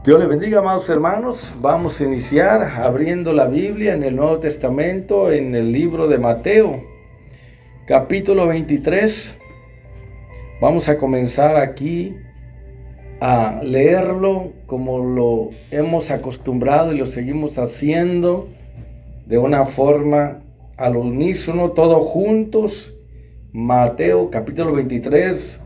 Dios les bendiga, amados hermanos. Vamos a iniciar abriendo la Biblia en el Nuevo Testamento, en el libro de Mateo, capítulo 23. Vamos a comenzar aquí a leerlo como lo hemos acostumbrado y lo seguimos haciendo de una forma al unísono, todos juntos. Mateo capítulo 23.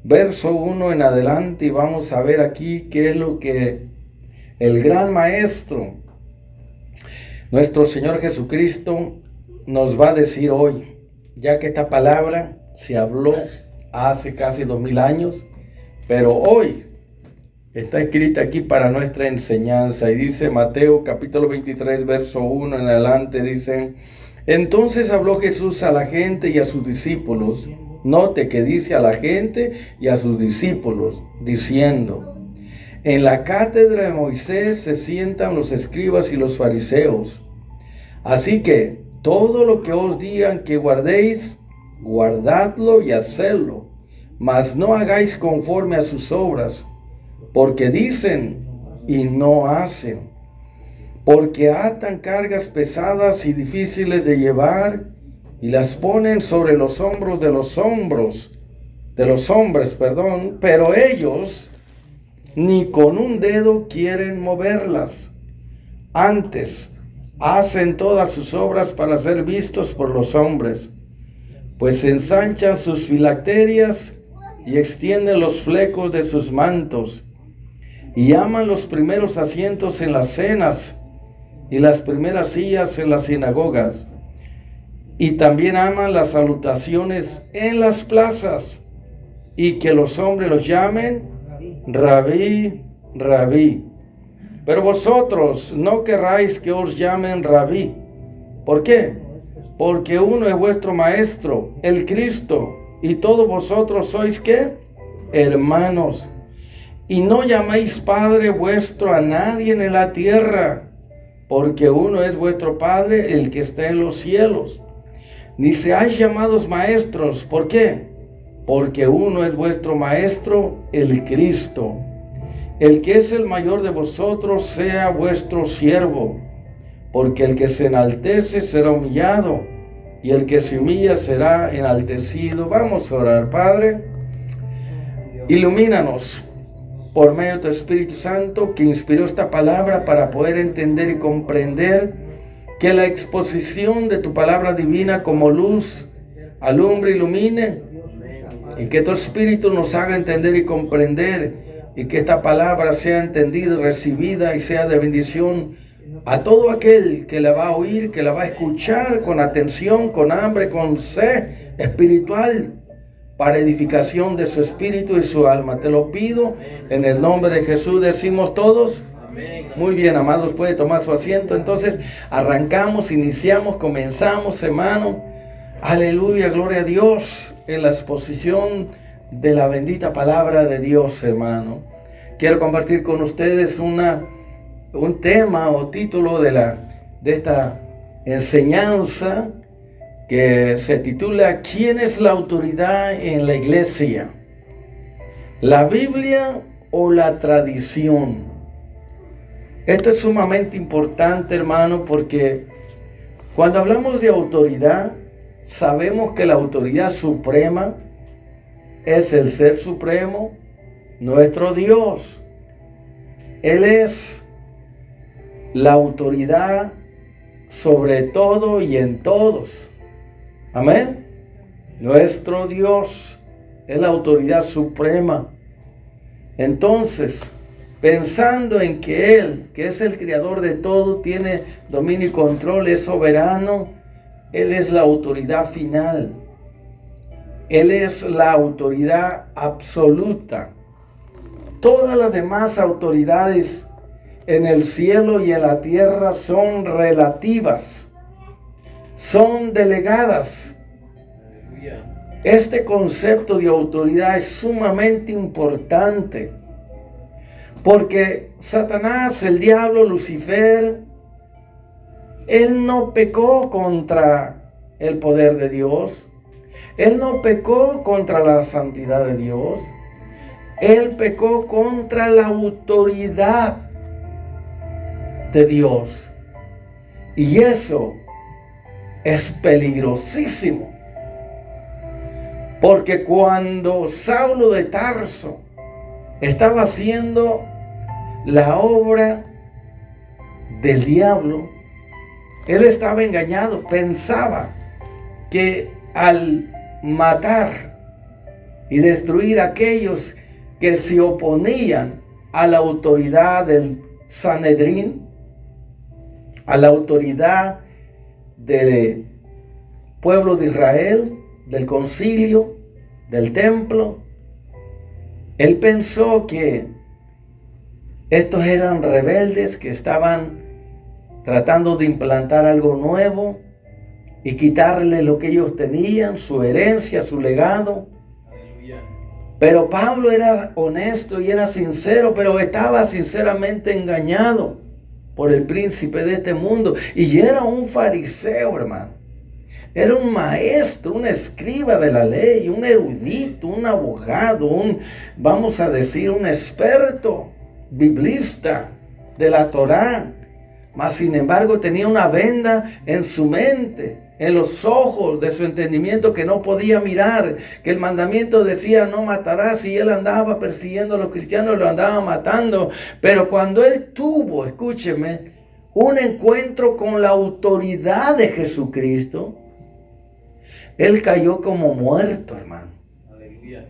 Verso 1 en adelante, y vamos a ver aquí qué es lo que el gran maestro, nuestro Señor Jesucristo, nos va a decir hoy, ya que esta palabra se habló hace casi 2000 años, pero hoy está escrita aquí para nuestra enseñanza. Y dice Mateo capítulo 23, verso 1 en adelante, dice: entonces habló Jesús a la gente y a sus discípulos. Note que dice a la gente y a sus discípulos, diciendo: en la cátedra de Moisés se sientan los escribas y los fariseos. Así que todo lo que os digan que guardéis, guardadlo y hacedlo, mas no hagáis conforme a sus obras, porque dicen y no hacen, porque atan cargas pesadas y difíciles de llevar, y las ponen sobre los hombros de los hombres, pero ellos ni con un dedo quieren moverlas. Antes, hacen todas sus obras para ser vistos por los hombres, pues ensanchan sus filacterias y extienden los flecos de sus mantos, y aman los primeros asientos en las cenas y las primeras sillas en las sinagogas. Y también aman las salutaciones en las plazas, y que los hombres los llamen Rabí, Rabí. Pero vosotros no querráis que os llamen Rabí. ¿Por qué? Porque uno es vuestro maestro, el Cristo, y todos vosotros sois ¿qué? Hermanos. Y no llaméis Padre vuestro a nadie en la tierra, porque uno es vuestro Padre, el que está en los cielos. Ni seáis llamados maestros. ¿Por qué? Porque uno es vuestro maestro, el Cristo. El que es el mayor de vosotros sea vuestro siervo, porque el que se enaltece será humillado, y el que se humilla será enaltecido. Vamos a orar. Padre, ilumínanos por medio de tu Espíritu Santo, que inspiró esta palabra para poder entender y comprender. Que la exposición de tu palabra divina como luz alumbre, ilumine, y que tu Espíritu nos haga entender y comprender, y que esta palabra sea entendida y recibida y sea de bendición a todo aquel que la va a oír, que la va a escuchar con atención, con hambre, con sed espiritual, para edificación de su espíritu y su alma. Te lo pido en el nombre de Jesús. Decimos todos. Muy bien, amados, puede tomar su asiento. Entonces arrancamos, iniciamos, comenzamos, hermano. Aleluya, gloria a Dios, en la exposición de la bendita palabra de Dios, hermano. Quiero compartir con ustedes un tema o título de esta enseñanza que se titula ¿Quién es la autoridad en la iglesia? ¿La Biblia o la tradición? Esto es sumamente importante, hermano, porque cuando hablamos de autoridad, sabemos que la autoridad suprema es el Ser Supremo, nuestro Dios. Él es la autoridad sobre todo y en todos. Amén. Nuestro Dios es la autoridad suprema. Entonces, pensando en que Él, que es el creador de todo, tiene dominio y control, es soberano, Él es la autoridad final. Él es la autoridad absoluta. Todas las demás autoridades en el cielo y en la tierra son relativas, son delegadas. Este concepto de autoridad es sumamente importante, porque Satanás, el diablo, Lucifer, él no pecó contra el poder de Dios. Él no pecó contra la santidad de Dios. Él pecó contra la autoridad de Dios. Y eso es peligrosísimo. Porque cuando Saulo de Tarso estaba haciendo la obra del diablo, él estaba engañado. Pensaba que al matar y destruir a aquellos que se oponían a la autoridad del Sanedrín, a la autoridad del pueblo de Israel, del concilio, del templo, él pensó que estos eran rebeldes que estaban tratando de implantar algo nuevo y quitarle lo que ellos tenían, su herencia, su legado. Aleluya. Pero Pablo era honesto y era sincero, pero estaba sinceramente engañado por el príncipe de este mundo. Y era un fariseo, hermano. Era un maestro, un escriba de la ley, un erudito, un abogado, vamos a decir, un experto biblista de la Torá. Mas sin embargo tenía una venda en su mente, en los ojos de su entendimiento, que no podía mirar, que el mandamiento decía no matarás, y él andaba persiguiendo a los cristianos, lo andaba matando. Pero cuando él tuvo, escúcheme, un encuentro con la autoridad de Jesucristo, él cayó como muerto, hermano. Aleluya.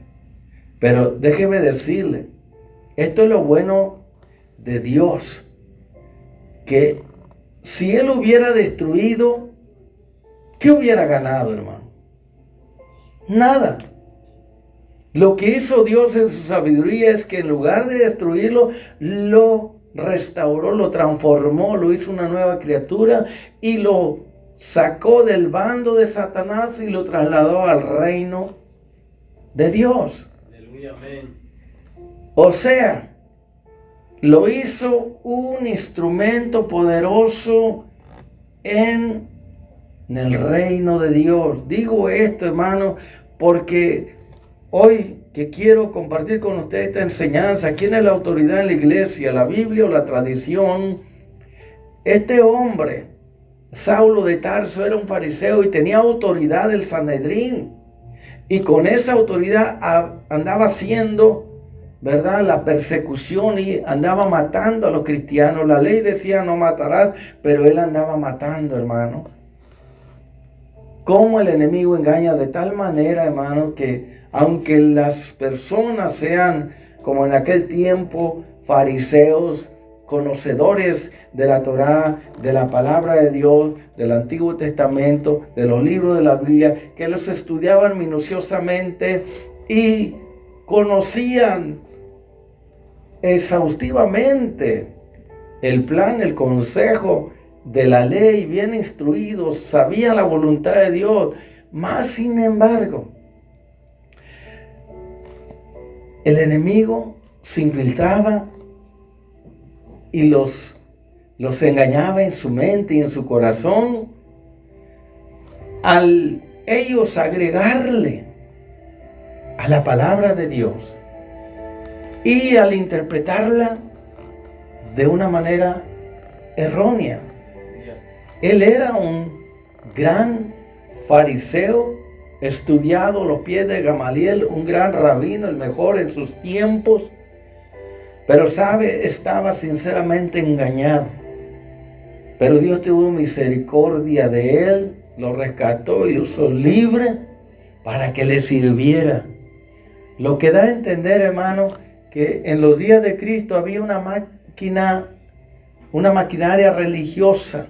Pero déjeme decirle, esto es lo bueno de Dios, que si él hubiera destruido, ¿qué hubiera ganado, hermano? Nada. Lo que hizo Dios en su sabiduría es que en lugar de destruirlo, lo restauró, lo transformó, lo hizo una nueva criatura y lo sacó del bando de Satanás y lo trasladó al reino de Dios. Aleluya, amén. O sea, lo hizo un instrumento poderoso en el reino de Dios. Digo esto, hermano, porque hoy que quiero compartir con ustedes esta enseñanza, ¿quién es la autoridad en la iglesia? ¿La Biblia o la tradición? Este hombre, Saulo de Tarso, era un fariseo y tenía autoridad del Sanedrín. Y con esa autoridad andaba haciendo, ¿verdad?, la persecución y andaba matando a los cristianos. La ley decía no matarás, pero él andaba matando, hermano. Cómo el enemigo engaña de tal manera, hermano, que aunque las personas sean, como en aquel tiempo, fariseos, conocedores de la Torá, de la palabra de Dios, del Antiguo Testamento, de los libros de la Biblia, que los estudiaban minuciosamente y conocían exhaustivamente el plan, el consejo de la ley, bien instruidos, sabían la voluntad de Dios. Más sin embargo, el enemigo se infiltraba y los engañaba en su mente y en su corazón, al ellos agregarle a la palabra de Dios y al interpretarla de una manera errónea. Él era un gran fariseo, estudiado a los pies de Gamaliel, un gran rabino, el mejor en sus tiempos. Pero sabe, estaba sinceramente engañado. Pero Dios tuvo misericordia de él, lo rescató y lo usó libre para que le sirviera. Lo que da a entender, hermano, que en los días de Cristo había una maquinaria religiosa.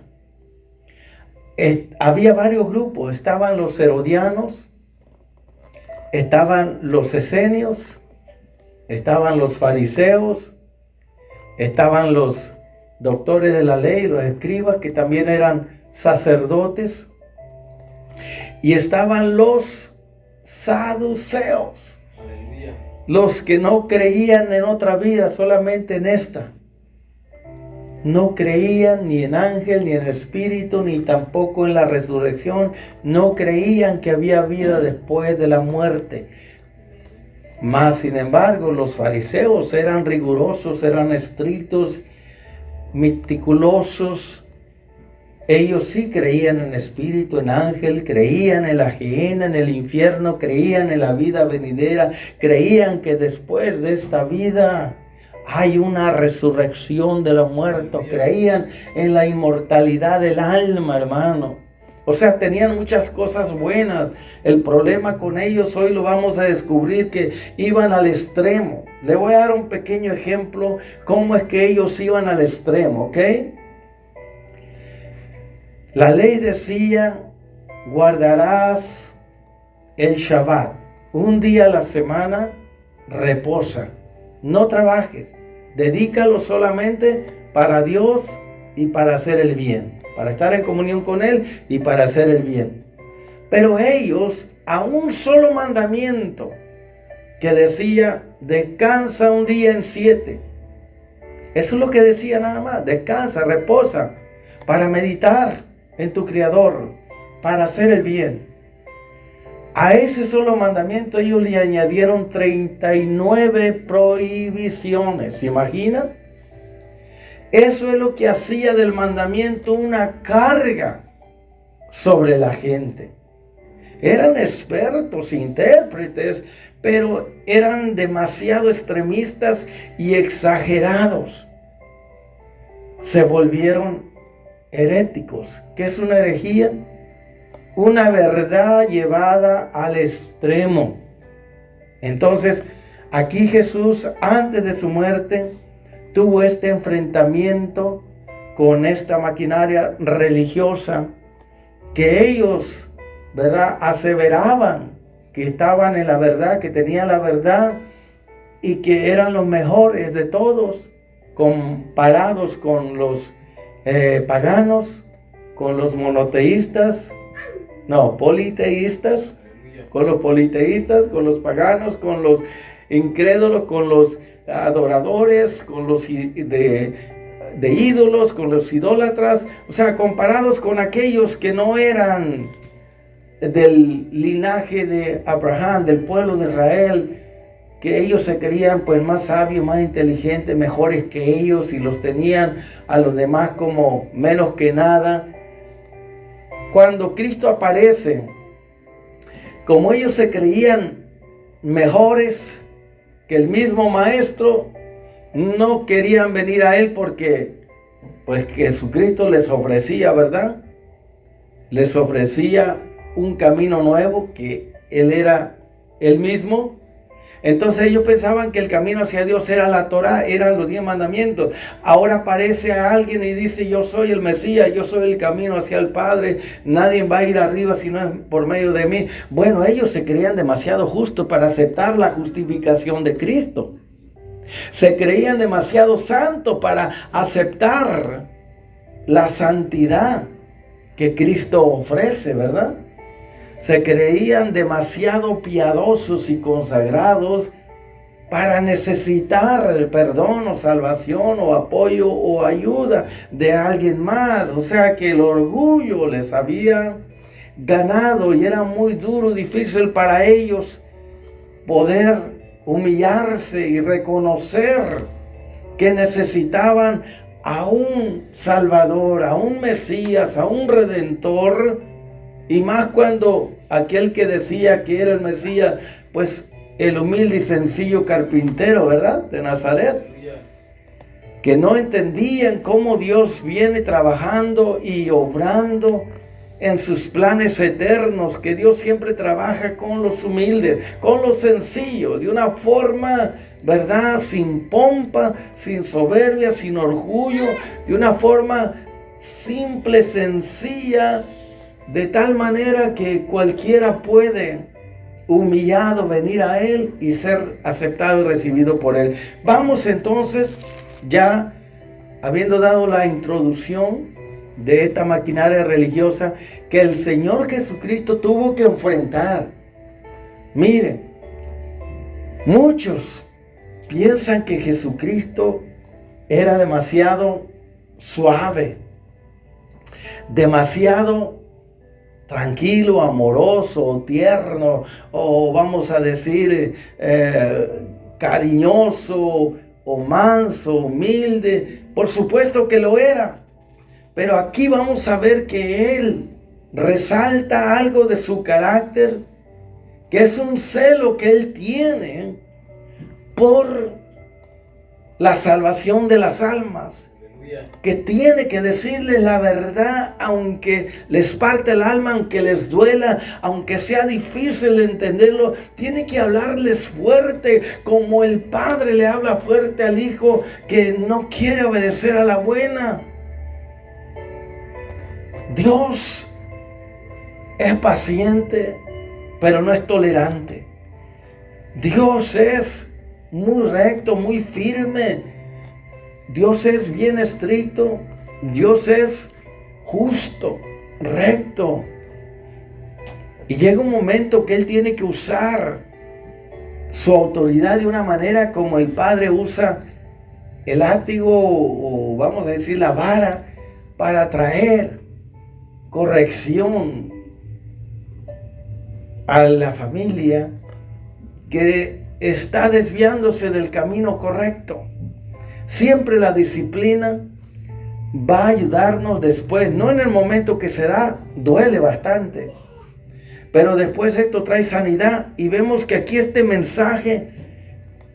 Había varios grupos. Estaban los herodianos, estaban los esenios, estaban los fariseos, estaban los doctores de la ley, los escribas, que también eran sacerdotes, y estaban los saduceos, aleluya, los que no creían en otra vida, solamente en esta. No creían ni en ángel, ni en espíritu, ni tampoco en la resurrección. No creían que había vida después de la muerte. Mas, sin embargo, los fariseos eran rigurosos, eran estrictos, meticulosos. Ellos sí creían en espíritu, en ángel, creían en la gehenna, en el infierno, creían en la vida venidera, creían que después de esta vida hay una resurrección de los muertos, creían en la inmortalidad del alma, hermano. O sea, tenían muchas cosas buenas. El problema con ellos hoy lo vamos a descubrir, que iban al extremo. Le voy a dar un pequeño ejemplo cómo es que ellos iban al extremo, ¿ok? La ley decía, guardarás el Shabbat. Un día a la semana, reposa. No trabajes. Dedícalo solamente para Dios y para hacer el bien. Para estar en comunión con Él y para hacer el bien. Pero ellos, a un solo mandamiento que decía, descansa un día en 7. Eso es lo que decía nada más. Descansa, reposa, para meditar en tu Creador, para hacer el bien. A ese solo mandamiento ellos le añadieron 39 prohibiciones. ¿Se imaginan? Eso es lo que hacía del mandamiento una carga sobre la gente. Eran expertos, intérpretes, pero eran demasiado extremistas y exagerados. Se volvieron heréticos. ¿Qué es una herejía? Una verdad llevada al extremo. Entonces, aquí Jesús, antes de su muerte, tuvo este enfrentamiento con esta maquinaria religiosa que ellos, ¿verdad?, aseveraban que estaban en la verdad, que tenían la verdad y que eran los mejores de todos, comparados con los paganos, con los monoteístas, no, politeístas, con los politeístas, con los paganos, con los incrédulos, con los adoradores, con los de ídolos, con los idólatras, o sea, comparados con aquellos que no eran del linaje de Abraham, del pueblo de Israel, que ellos se creían pues más sabios, más inteligentes, mejores que ellos, y los tenían a los demás como menos que nada. Cuando Cristo aparece, como ellos se creían mejores que el mismo maestro, no querían venir a Él porque pues Jesucristo les ofrecía, ¿verdad? Les ofrecía un camino nuevo, que Él era Él mismo. Entonces ellos pensaban que el camino hacia Dios era la Torá, eran los 10 mandamientos. Ahora aparece a alguien y dice, yo soy el Mesías, yo soy el camino hacia el Padre, nadie va a ir arriba si no es por medio de mí. Bueno, ellos se creían demasiado justos para aceptar la justificación de Cristo. Se creían demasiado santos para aceptar la santidad que Cristo ofrece, ¿verdad? Se creían demasiado piadosos y consagrados para necesitar el perdón o salvación o apoyo o ayuda de alguien más. O sea que el orgullo les había ganado y era muy duro, difícil para ellos poder humillarse y reconocer que necesitaban a un Salvador, a un Mesías, a un Redentor. Y más cuando aquel que decía que era el Mesías, pues el humilde y sencillo carpintero, ¿verdad?, de Nazaret, que no entendían cómo Dios viene trabajando y obrando en sus planes eternos, que Dios siempre trabaja con los humildes, con los sencillos, de una forma, ¿verdad?, sin pompa, sin soberbia, sin orgullo, de una forma simple, sencilla, de tal manera que cualquiera puede, humillado, venir a Él y ser aceptado y recibido por Él. Vamos entonces, ya habiendo dado la introducción de esta maquinaria religiosa que el Señor Jesucristo tuvo que enfrentar. Mire, muchos piensan que Jesucristo era demasiado suave, demasiado tranquilo, amoroso, tierno, o vamos a decir cariñoso, o manso, humilde. Por supuesto que lo era. Pero aquí vamos a ver que él resalta algo de su carácter, que es un celo que él tiene por la salvación de las almas, que tiene que decirles la verdad, aunque les parte el alma, aunque les duela, aunque sea difícil de entenderlo. Tiene que hablarles fuerte, como el padre le habla fuerte al hijo que no quiere obedecer a la buena. Dios es paciente, pero no es tolerante. Dios es muy recto, muy firme. Dios es bien estricto. Dios es justo, recto. Y llega un momento que Él tiene que usar su autoridad de una manera como el Padre usa el látigo, o vamos a decir la vara, para traer corrección a la familia que está desviándose del camino correcto. Siempre la disciplina va a ayudarnos después, no en el momento que se da, duele bastante, pero después esto trae sanidad. Y vemos que aquí este mensaje,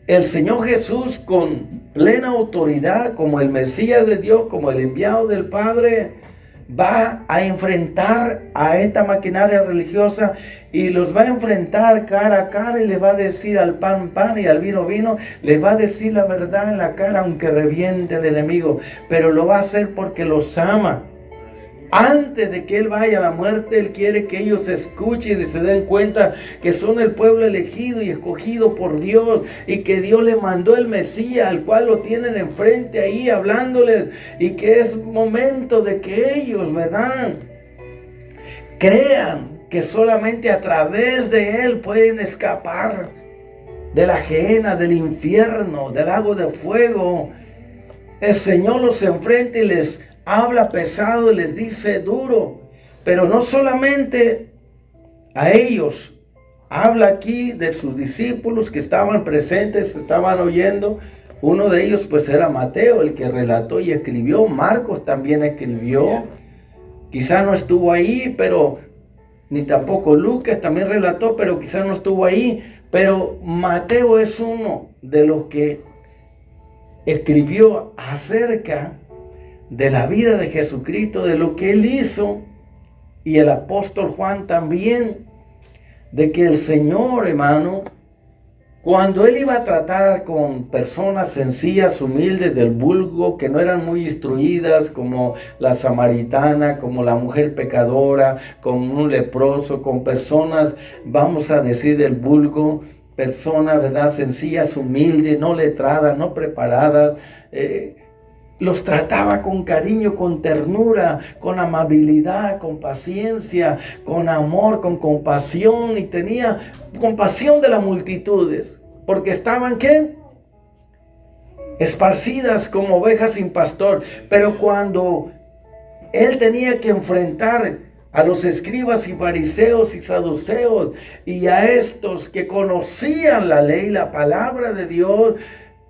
el Señor Jesús con plena autoridad, como el Mesías de Dios, como el enviado del Padre, va a enfrentar a esta maquinaria religiosa y los va a enfrentar cara a cara, y les va a decir al pan pan y al vino vino. Les va a decir la verdad en la cara, aunque reviente el enemigo, pero lo va a hacer porque los ama. Antes de que Él vaya a la muerte, Él quiere que ellos escuchen y se den cuenta que son el pueblo elegido y escogido por Dios, y que Dios le mandó el Mesías, al cual lo tienen enfrente ahí hablándoles, y que es momento de que ellos, ¿verdad?, crean que solamente a través de Él pueden escapar de la gehenna, del infierno, del lago de fuego. El Señor los enfrenta y les habla pesado y les dice duro, pero no solamente a ellos. Habla aquí de sus discípulos que estaban presentes, estaban oyendo. Uno de ellos pues era Mateo, el que relató y escribió. Marcos también escribió. Quizá no estuvo ahí, pero ni tampoco Lucas también relató, pero quizá no estuvo ahí. Pero Mateo es uno de los que escribió acerca de la vida de Jesucristo, de lo que Él hizo, y el apóstol Juan también, de que el Señor, hermano, cuando Él iba a tratar con personas sencillas, humildes, del vulgo, que no eran muy instruidas, como la samaritana, como la mujer pecadora, como un leproso, con personas, vamos a decir, del vulgo, personas, ¿verdad?, sencillas, humildes, no letradas, no preparadas, los trataba con cariño, con ternura, con amabilidad, con paciencia, con amor, con compasión. Y tenía compasión de las multitudes, porque estaban, ¿qué?, esparcidas como ovejas sin pastor. Pero cuando Él tenía que enfrentar a los escribas y fariseos y saduceos, y a estos que conocían la ley, la palabra de Dios,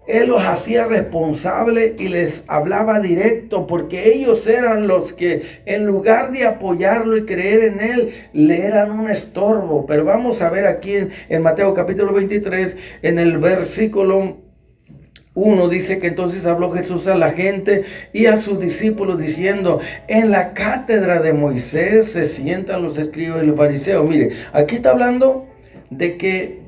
Él los hacía responsables y les hablaba directo, porque ellos eran los que, en lugar de apoyarlo y creer en Él, le eran un estorbo. Pero vamos a ver aquí en Mateo capítulo 23, en el versículo 1, dice que entonces habló Jesús a la gente y a sus discípulos diciendo: en la cátedra de Moisés se sientan los escribas y los fariseos. Mire, aquí está hablando de que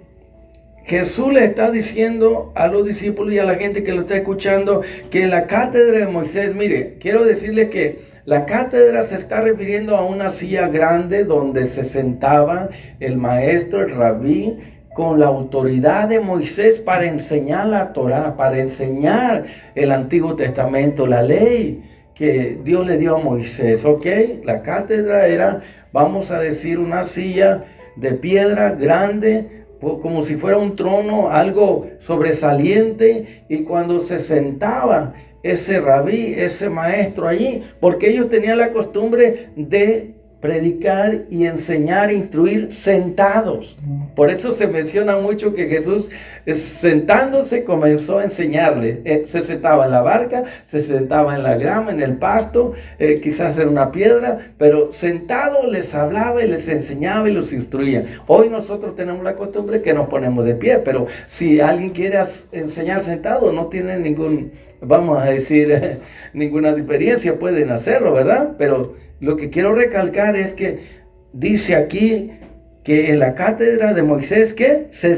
Jesús le está diciendo a los discípulos y a la gente que lo está escuchando que en la cátedra de Moisés, mire, quiero decirle que la cátedra se está refiriendo a una silla grande donde se sentaba el maestro, el rabí, con la autoridad de Moisés para enseñar la Torá, para enseñar el Antiguo Testamento, la ley que Dios le dio a Moisés, ¿ok? La cátedra era, vamos a decir, una silla de piedra grande, como si fuera un trono, algo sobresaliente. Y cuando se sentaba ese rabí, ese maestro allí, porque ellos tenían la costumbre de predicar y enseñar, instruir sentados. Por eso se menciona mucho que Jesús sentándose comenzó a enseñarle. Se sentaba en la barca, se sentaba en la grama, en el pasto, quizás en una piedra, pero sentado les hablaba y les enseñaba y los instruía. Hoy nosotros tenemos la costumbre que nos ponemos de pie, pero si alguien quiere enseñar sentado, no tiene vamos a decir, ninguna diferencia, pueden hacerlo, ¿verdad? Pero lo que quiero recalcar es que dice aquí que en la cátedra de Moisés, ¿qué? Se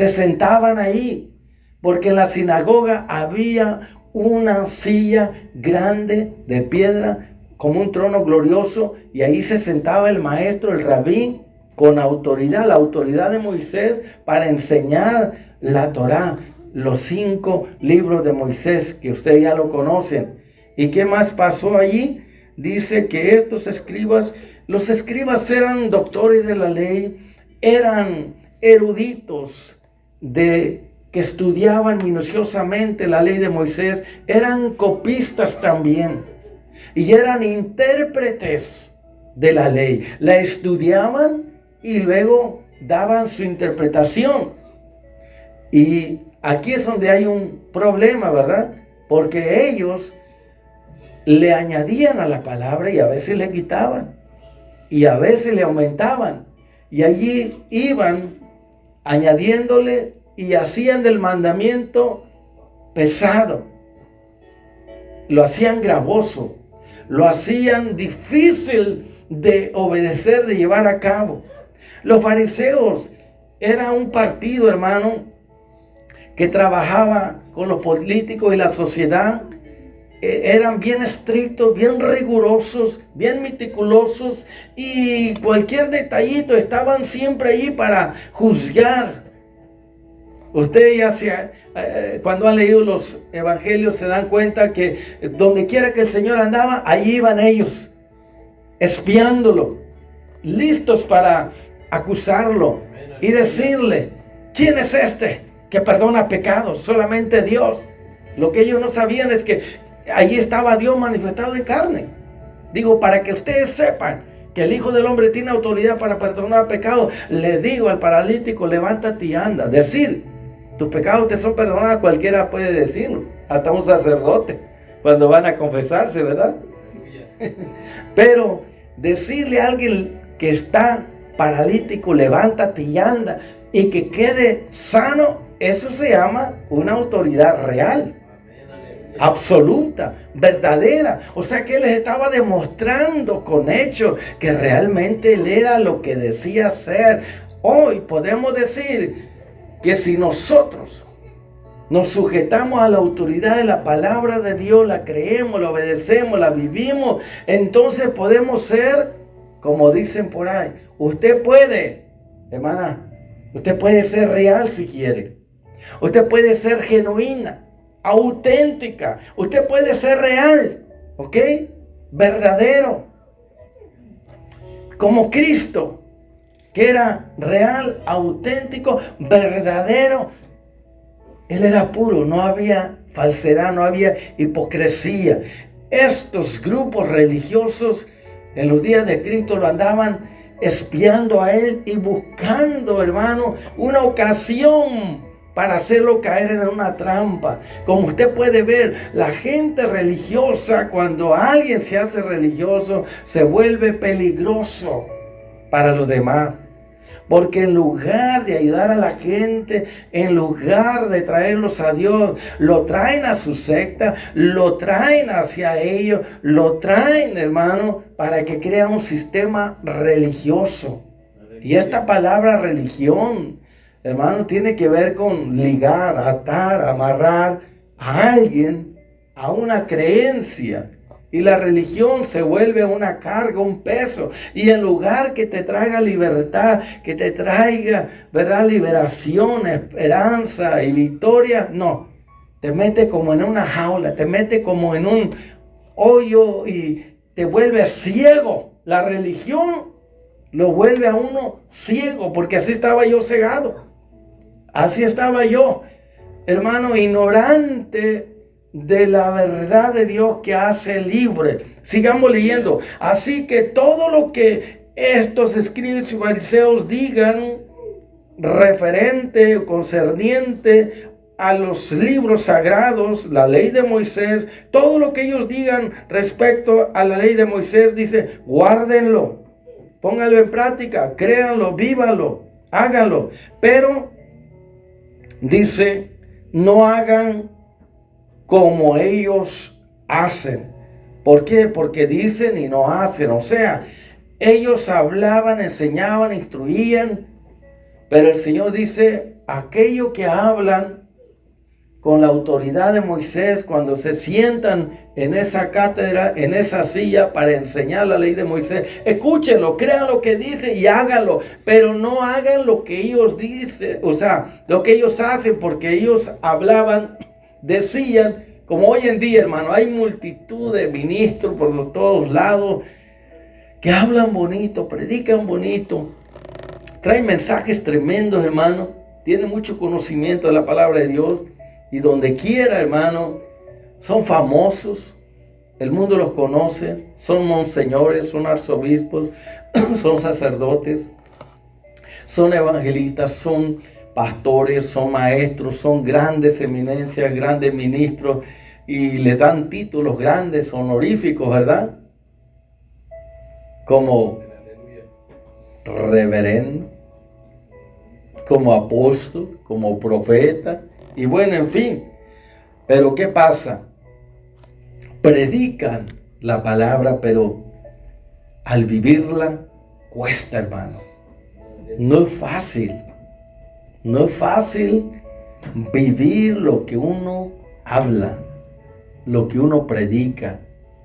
sentaban ahí, porque en la sinagoga había una silla grande de piedra, como un trono glorioso, y ahí se sentaba el maestro, el rabí, con autoridad, la autoridad de Moisés, para enseñar la Torá, los 5 libros de Moisés, que ustedes ya lo conocen. ¿Y qué más pasó allí? Dice que los escribas eran doctores de la ley, eran eruditos que estudiaban minuciosamente la ley de Moisés, eran copistas también, y eran intérpretes de la ley. La estudiaban y luego daban su interpretación. Y aquí es donde hay un problema, ¿verdad? Porque ellos le añadían a la palabra y a veces le quitaban y a veces le aumentaban, y allí iban añadiéndole y hacían del mandamiento pesado, lo hacían gravoso, lo hacían difícil de obedecer, de llevar a cabo. Los fariseos era un partido, hermano, que trabajaba con los políticos y la sociedad. Eran bien estrictos, bien rigurosos, bien meticulosos, y cualquier detallito estaban siempre ahí para juzgar. Usted cuando han leído los evangelios se dan cuenta que donde quiera que el Señor andaba, allí iban ellos, espiándolo, listos para acusarlo y decirle: ¿quién es este que perdona pecados? Solamente Dios. Lo que ellos no sabían es que allí estaba Dios manifestado en carne. Digo, para que ustedes sepan que el Hijo del Hombre tiene autoridad para perdonar pecados, le digo al paralítico: levántate y anda. Decir, tus pecados te son perdonados, cualquiera puede decirlo, hasta un sacerdote, cuando van a confesarse, ¿verdad? Pero decirle a alguien que está paralítico: levántate y anda, y que quede sano, eso se llama una autoridad real, absoluta, verdadera. O sea que él les estaba demostrando con hechos que realmente él era lo que decía ser. Hoy podemos decir que si nosotros nos sujetamos a la autoridad de la palabra de Dios, la creemos, la obedecemos, la vivimos, entonces podemos ser, como dicen por ahí, usted puede, hermana, usted puede ser real si quiere. Usted puede ser genuina, auténtica. Usted puede ser real, ¿ok? Verdadero. Como Cristo, que era real, auténtico, verdadero. Él era puro, no había falsedad, no había hipocresía. Estos grupos religiosos en los días de Cristo lo andaban espiando a él y buscando, hermano, una ocasión para hacerlo caer en una trampa. Como usted puede ver, la gente religiosa, cuando alguien se hace religioso, se vuelve peligroso para los demás. Porque en lugar de ayudar a la gente, en lugar de traerlos a Dios, lo traen a su secta, lo traen hacia ellos, lo traen, hermano, para que crea un sistema religioso. Y esta palabra religión, hermano, tiene que ver con ligar, atar, amarrar a alguien a una creencia. Y la religión se vuelve una carga, un peso. Y en lugar que te traiga libertad, que te traiga, ¿verdad?, liberación, esperanza y victoria, no. Te mete como en una jaula, te mete como en un hoyo y te vuelve ciego. La religión lo vuelve a uno ciego, porque así estaba yo cegado. Así estaba yo, hermano, ignorante de la verdad de Dios que hace libre. Sigamos leyendo. Así que todo lo que estos escribas y fariseos digan referente o concerniente a los libros sagrados, la ley de Moisés, todo lo que ellos digan respecto a la ley de Moisés, dice, guárdenlo, pónganlo en práctica, créanlo, vívanlo, háganlo. Pero dice, no hagan como ellos hacen. ¿Por qué? Porque dicen y no hacen. O sea, ellos hablaban, enseñaban, instruían, pero el Señor dice, aquello que hablan con la autoridad de Moisés, cuando se sientan en esa cátedra, en esa silla para enseñar la ley de Moisés, escúchenlo, crean lo que dice y háganlo, pero no hagan lo que ellos dicen, o sea, lo que ellos hacen, porque ellos hablaban, decían, como hoy en día, hermano, hay multitud de ministros por todos lados que hablan bonito, predican bonito, traen mensajes tremendos, hermano, tienen mucho conocimiento de la palabra de Dios. Y donde quiera, hermano, son famosos, el mundo los conoce, son monseñores, son arzobispos, son sacerdotes, son evangelistas, son pastores, son maestros, son grandes eminencias, grandes ministros, y les dan títulos grandes, honoríficos, ¿verdad? Como reverendo, como apóstol, como profeta. Y bueno, en fin, pero ¿qué pasa? Predican la palabra, pero al vivirla cuesta, hermano. No es fácil. No es fácil vivir lo que uno habla, lo que uno predica,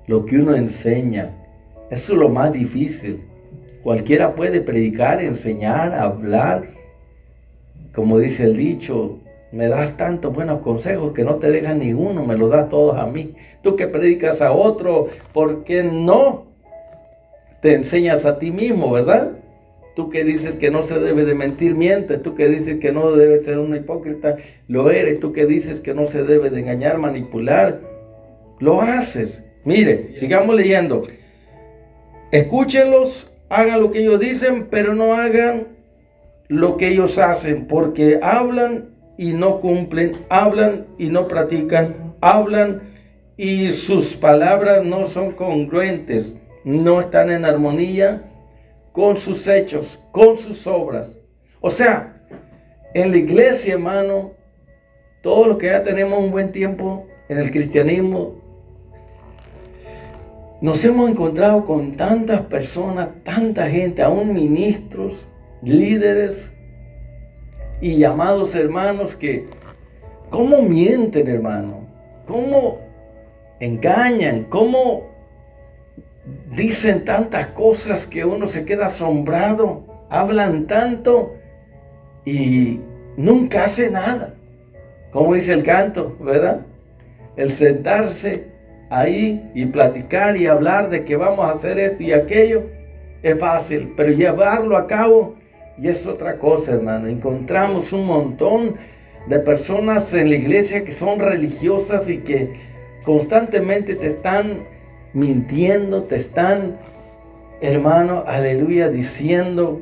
lo que uno enseña. Eso es lo más difícil. Cualquiera puede predicar, enseñar, hablar. Como dice el dicho, me das tantos buenos consejos que no te dejan ni uno, me los das todos a mí. Tú que predicas a otro, ¿por qué no te enseñas a ti mismo, verdad? Tú que dices que no se debe de mentir, mientes. Tú que dices que no debe ser un hipócrita, lo eres. Tú que dices que no se debe de engañar, manipular, lo haces. Mire, sigamos leyendo. Escúchenlos, hagan lo que ellos dicen, pero no hagan lo que ellos hacen, porque hablan y no cumplen, hablan y no practican, hablan y sus palabras no son congruentes, no están en armonía con sus hechos, con sus obras. O sea, en la iglesia, hermano, todos los que ya tenemos un buen tiempo en el cristianismo, nos hemos encontrado con tantas personas, tanta gente, aún ministros, líderes y llamados hermanos que, ¿cómo mienten, hermano? ¿Cómo engañan? ¿Cómo dicen tantas cosas que uno se queda asombrado? Hablan tanto y nunca hacen nada. Como dice el canto, ¿verdad? El sentarse ahí y platicar y hablar de que vamos a hacer esto y aquello es fácil, pero llevarlo a cabo y es otra cosa, hermano. Encontramos un montón de personas en la iglesia que son religiosas y que constantemente te están mintiendo, te están, hermano, aleluya, diciendo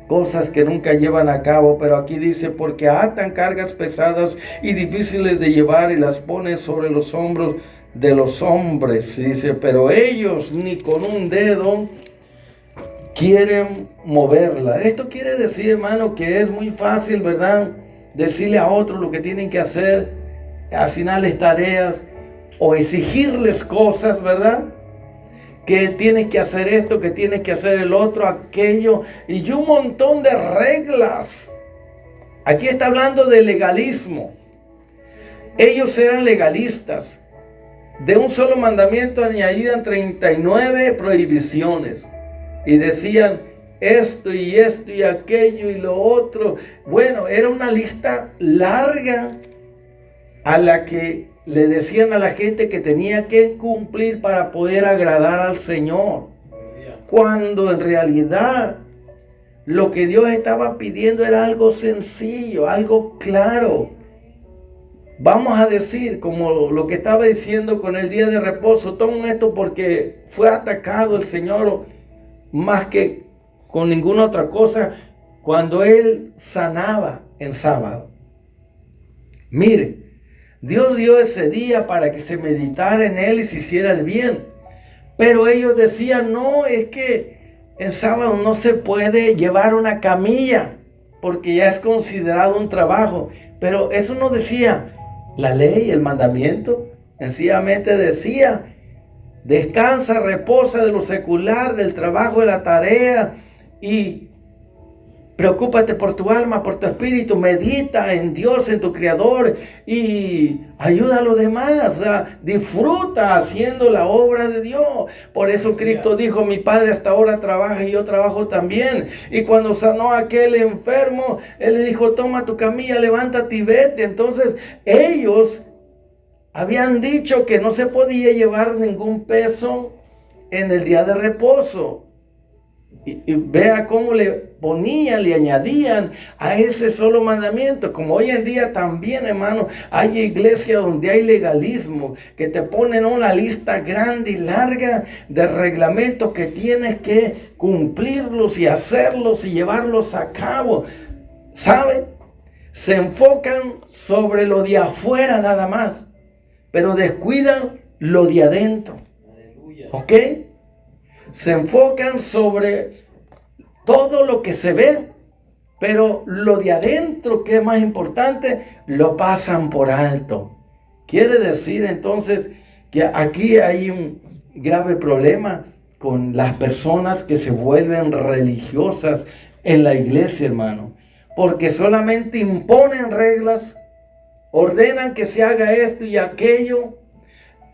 cosas que nunca llevan a cabo. Pero aquí dice, porque atan cargas pesadas y difíciles de llevar y las ponen sobre los hombros de los hombres. Dice, pero ellos ni con un dedo quieren moverla. Esto quiere decir, hermano, que es muy fácil, ¿verdad? Decirle a otros lo que tienen que hacer, asignarles tareas o exigirles cosas, ¿verdad? Que tienes que hacer esto, que tienes que hacer el otro, aquello, y un montón de reglas. Aquí está hablando de legalismo. Ellos eran legalistas. De un solo mandamiento añadían 39 prohibiciones. Y decían esto y aquello y lo otro. Bueno, era una lista larga a la que le decían a la gente que tenía que cumplir para poder agradar al Señor. Cuando en realidad lo que Dios estaba pidiendo era algo sencillo, algo claro. vamos a decir, como lo que estaba diciendo con el día de reposo, tomen esto porque fue atacado el Señor más que con ninguna otra cosa cuando Él sanaba en sábado. Mire, Dios dio ese día para que se meditara en Él y se hiciera el bien. Pero ellos decían, no, es que en sábado no se puede llevar una camilla porque ya es considerado un trabajo. Pero eso no decía la ley, el mandamiento. Sencillamente decía, descansa, reposa de lo secular, del trabajo, de la tarea, y preocúpate por tu alma, por tu espíritu, medita en Dios, en tu Creador, y ayuda a los demás. O sea, disfruta haciendo la obra de Dios. Por eso Cristo dijo, mi Padre hasta ahora trabaja y yo trabajo también. Y cuando sanó a aquel enfermo, Él le dijo, toma tu camilla, levántate y vete. Entonces ellos habían dicho que no se podía llevar ningún peso en el día de reposo. Y vea cómo le ponían, le añadían a ese solo mandamiento. Como hoy en día también, hermano, hay iglesias donde hay legalismo, que te ponen una lista grande y larga de reglamentos que tienes que cumplirlos y hacerlos y llevarlos a cabo. ¿Saben? Se enfocan sobre lo de afuera nada más, pero descuidan lo de adentro. ¿Ok? Se enfocan sobre todo lo que se ve, pero lo de adentro, que es más importante, lo pasan por alto. Quiere decir entonces que aquí hay un grave problema con las personas que se vuelven religiosas en la iglesia, hermano, porque solamente imponen reglas, ordenan que se haga esto y aquello.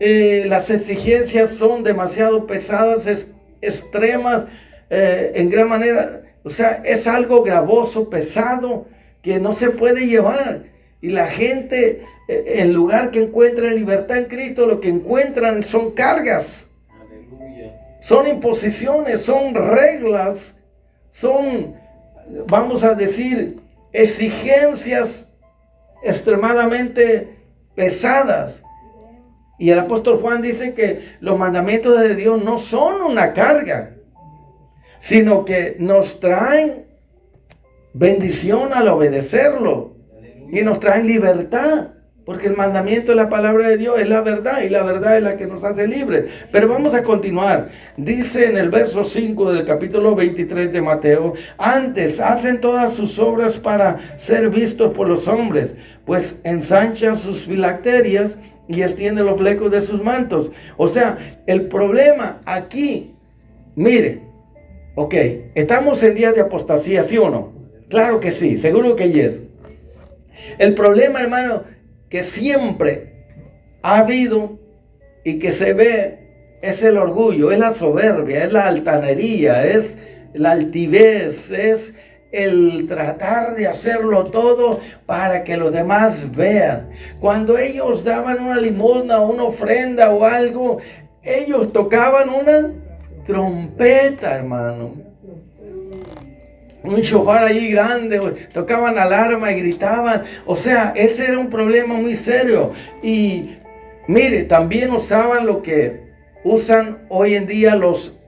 Las exigencias son demasiado pesadas, extremas, en gran manera. O sea, es algo gravoso, pesado, que no se puede llevar. Y la gente, en lugar que encuentren libertad en Cristo, lo que encuentran son cargas. Aleluya. Son imposiciones, son reglas, son, vamos a decir, exigencias extremadamente pesadas. Y el apóstol Juan dice que los mandamientos de Dios no son una carga, sino que nos traen bendición al obedecerlo. Y nos traen libertad, porque el mandamiento de la palabra de Dios es la verdad, y la verdad es la que nos hace libres. Pero vamos a continuar. Dice en el verso 5 del capítulo 23 de Mateo, antes hacen todas sus obras para ser vistos por los hombres, pues ensanchan sus filacterias y extienden los flecos de sus mantos. O sea, el problema aquí, mire, ok, estamos en días de apostasía, ¿sí o no? Claro que sí, seguro que yes. El problema, hermano, que siempre ha habido y que se ve es el orgullo, es la soberbia, es la altanería, es la altivez, es el tratar de hacerlo todo para que los demás vean. Cuando ellos daban una limosna o una ofrenda o algo, ellos tocaban una trompeta, hermano. Un shofar ahí grande, tocaban alarma y gritaban. O sea, ese era un problema muy serio. Y mire, también usaban lo que usan hoy en día los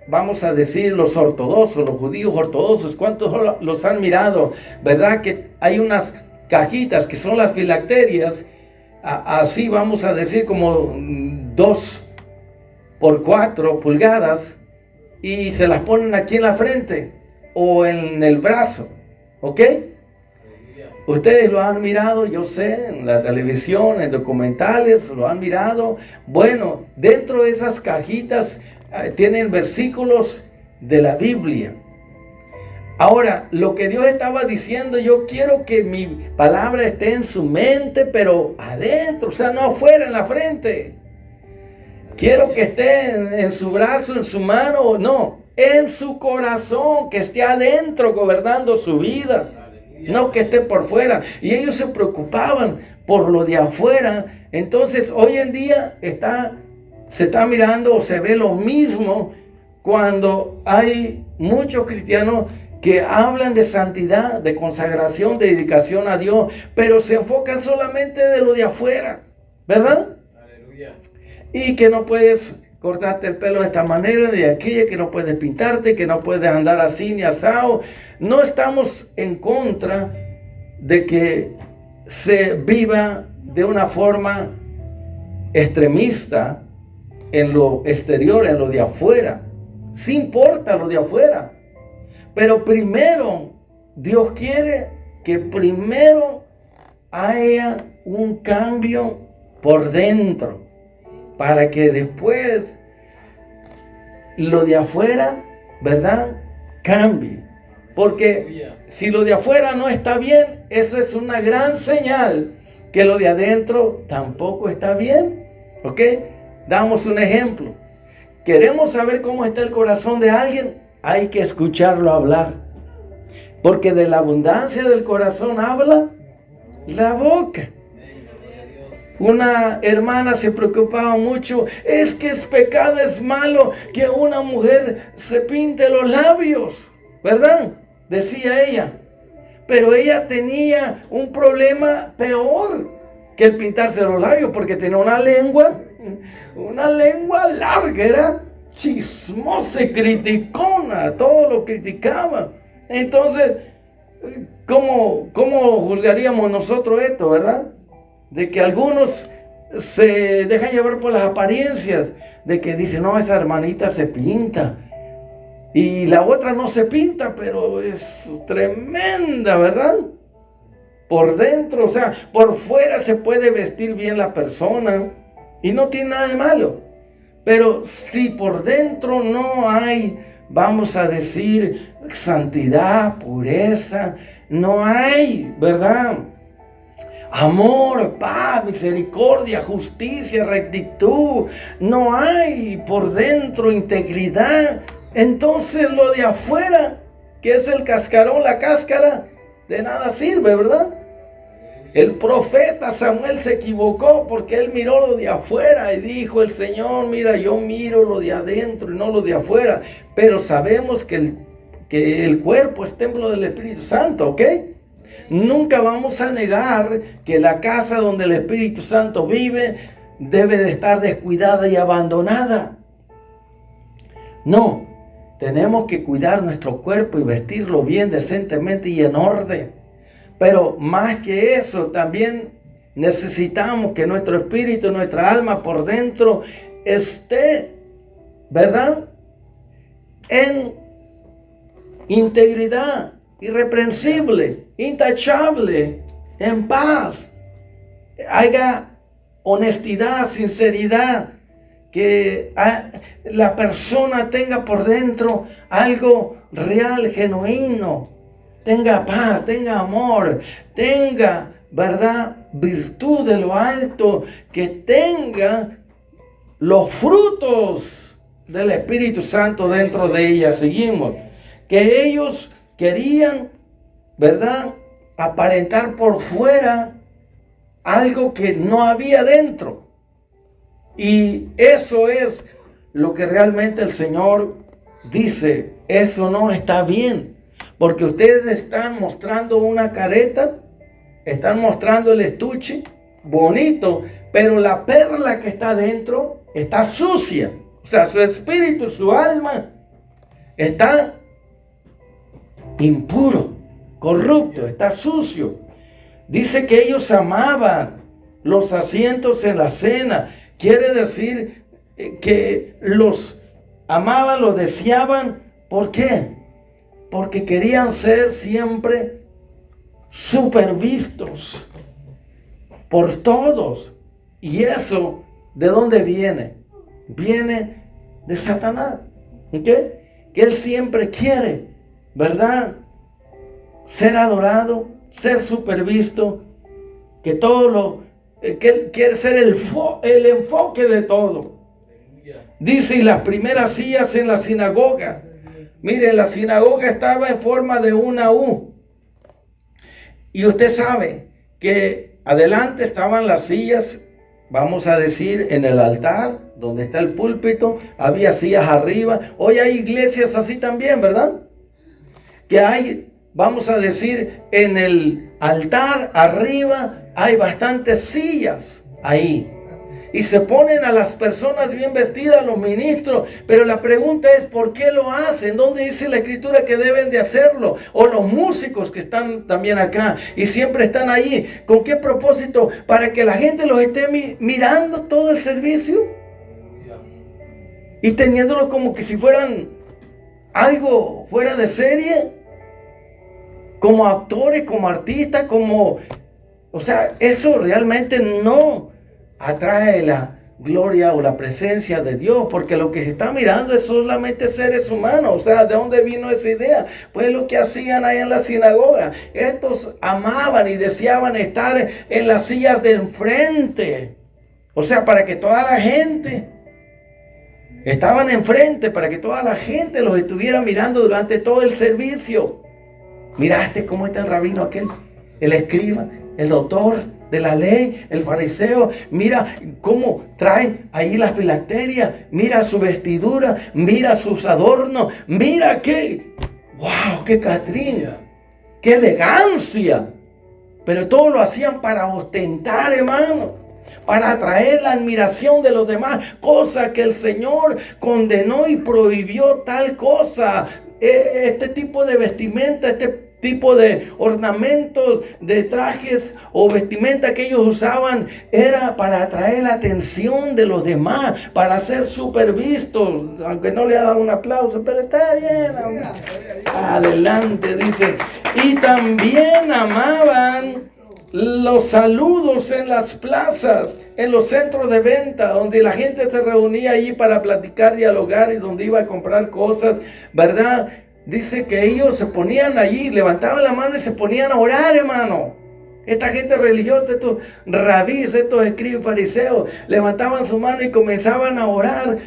vamos a decir los ortodoxos, los judíos ortodoxos. ¿Cuántos los han mirado? ¿Verdad? Que hay unas cajitas que son las filacterias, así vamos a decir como 2 por 4 pulgadas, y se las ponen aquí en la frente o en el brazo. ¿Ok? Ustedes lo han mirado, yo sé, en la televisión, en documentales, lo han mirado. Bueno, dentro de esas cajitas tienen versículos de la Biblia. Ahora, lo que Dios estaba diciendo, yo quiero que mi palabra esté en su mente, pero adentro, o sea, no afuera, en la frente. Quiero que esté en su brazo, en su mano, no, en su corazón, que esté adentro gobernando su vida, no que esté por fuera. Y ellos se preocupaban por lo de afuera. Entonces, hoy en día se está mirando o se ve lo mismo cuando hay muchos cristianos que hablan de santidad, de consagración, de dedicación a Dios, pero se enfocan solamente de lo de afuera, ¿verdad? Aleluya. Y que no puedes cortarte el pelo de esta manera, de aquella, que no puedes pintarte, que no puedes andar así ni asado. No estamos en contra de que se viva de una forma extremista en lo exterior, en lo de afuera. Sí importa lo de afuera, pero primero Dios quiere que primero haya un cambio por dentro, para que después lo de afuera, ¿verdad?, cambie. Porque si lo de afuera no está bien, eso es una gran señal que lo de adentro tampoco está bien. ¿Ok? Damos un ejemplo. Queremos saber cómo está el corazón de alguien, hay que escucharlo hablar. Porque de la abundancia del corazón habla la boca. Una hermana se preocupaba mucho. Es que es pecado, es malo que una mujer se pinte los labios, ¿verdad? Decía ella. Pero ella tenía un problema peor que el pintarse los labios, porque tenía una lengua larga, era chismosa, criticona, todo lo criticaba. Entonces, ¿cómo juzgaríamos nosotros esto, verdad? De que algunos se dejan llevar por las apariencias, de que dicen, no, esa hermanita se pinta, y la otra no se pinta, pero es tremenda, ¿verdad? Por dentro, o sea, por fuera se puede vestir bien la persona y no tiene nada de malo. Pero si por dentro no hay, vamos a decir, santidad, pureza, no hay, ¿verdad?, amor, paz, misericordia, justicia, rectitud, no hay por dentro integridad, entonces lo de afuera, que es el cascarón, la cáscara, de nada sirve, ¿verdad? El profeta Samuel se equivocó porque él miró lo de afuera y dijo, el Señor, mira, yo miro lo de adentro y no lo de afuera. Pero sabemos que el cuerpo es templo del Espíritu Santo, ¿ok? Nunca vamos a negar que la casa donde el Espíritu Santo vive debe de estar descuidada y abandonada. No, tenemos que cuidar nuestro cuerpo y vestirlo bien, decentemente y en orden. Pero más que eso, también necesitamos que nuestro espíritu, nuestra alma por dentro esté, ¿verdad?, en integridad, irreprensible, intachable, en paz. Haya honestidad, sinceridad, que la persona tenga por dentro algo real, genuino. Tenga paz, tenga amor, tenga, ¿verdad?, virtud de lo alto, que tenga los frutos del Espíritu Santo dentro de ella. Seguimos. Que ellos querían, ¿verdad?, aparentar por fuera algo que no había dentro. Y eso es lo que realmente el Señor dice. Eso no está bien. Porque ustedes están mostrando una careta, están mostrando el estuche, bonito, pero la perla que está dentro está sucia. O sea, su espíritu, su alma está impuro, corrupto, está sucio. Dice que ellos amaban los asientos en la cena. Quiere decir que los amaban, los deseaban. ¿Por qué? Porque querían ser siempre supervistos por todos. Y eso, ¿de dónde viene? Viene de Satanás. ¿Ok? Que él siempre quiere, ¿verdad?, ser adorado, ser supervisto, que todo que él quiere ser el enfoque de todo. Dice, y las primeras sillas en las sinagogas. Miren, la sinagoga estaba en forma de una U. Y usted sabe que adelante estaban las sillas, vamos a decir, en el altar, donde está el púlpito. Había sillas arriba. Hoy hay iglesias así también, ¿verdad? que hay, vamos a decir, en el altar arriba hay bastantes sillas ahí. Y se ponen a las personas bien vestidas, los ministros. Pero la pregunta es, ¿por qué lo hacen? ¿Dónde dice la escritura que deben de hacerlo? O los músicos que están también acá y siempre están allí. ¿Con qué propósito? ¿Para que la gente los esté mirando todo el servicio? Y teniéndolo como que si fueran algo fuera de serie. Como actores, como artistas, como... O sea, eso realmente no atrae la gloria o la presencia de Dios, porque lo que se está mirando es solamente seres humanos. O sea, ¿de dónde vino esa idea? Pues lo que hacían ahí en la sinagoga. Estos amaban y deseaban estar en las sillas de enfrente. O sea, para que toda la gente estaban enfrente, para que toda la gente los estuviera mirando durante todo el servicio. Miraste cómo está el rabino aquel, el escriba, el doctor de la ley, el fariseo. Mira cómo trae ahí la filacteria. Mira su vestidura. Mira sus adornos. Mira qué, wow, qué catrina, qué elegancia. Pero todo lo hacían para ostentar, hermano, para atraer la admiración de los demás, cosa que el Señor condenó y prohibió tal cosa. Este tipo de vestimenta, este tipo de ornamentos, de trajes o vestimenta que ellos usaban era para atraer la atención de los demás, para ser súper vistos. Aunque no le ha dado un aplauso, pero está bien. Adelante, dice. Y también amaban los saludos en las plazas, en los centros de venta, donde la gente se reunía allí para platicar, dialogar y donde iba a comprar cosas, ¿verdad? Dice que ellos se ponían allí, levantaban la mano y se ponían a orar, hermano. Esta gente religiosa, estos rabís, estos escribas fariseos, levantaban su mano y comenzaban a orar,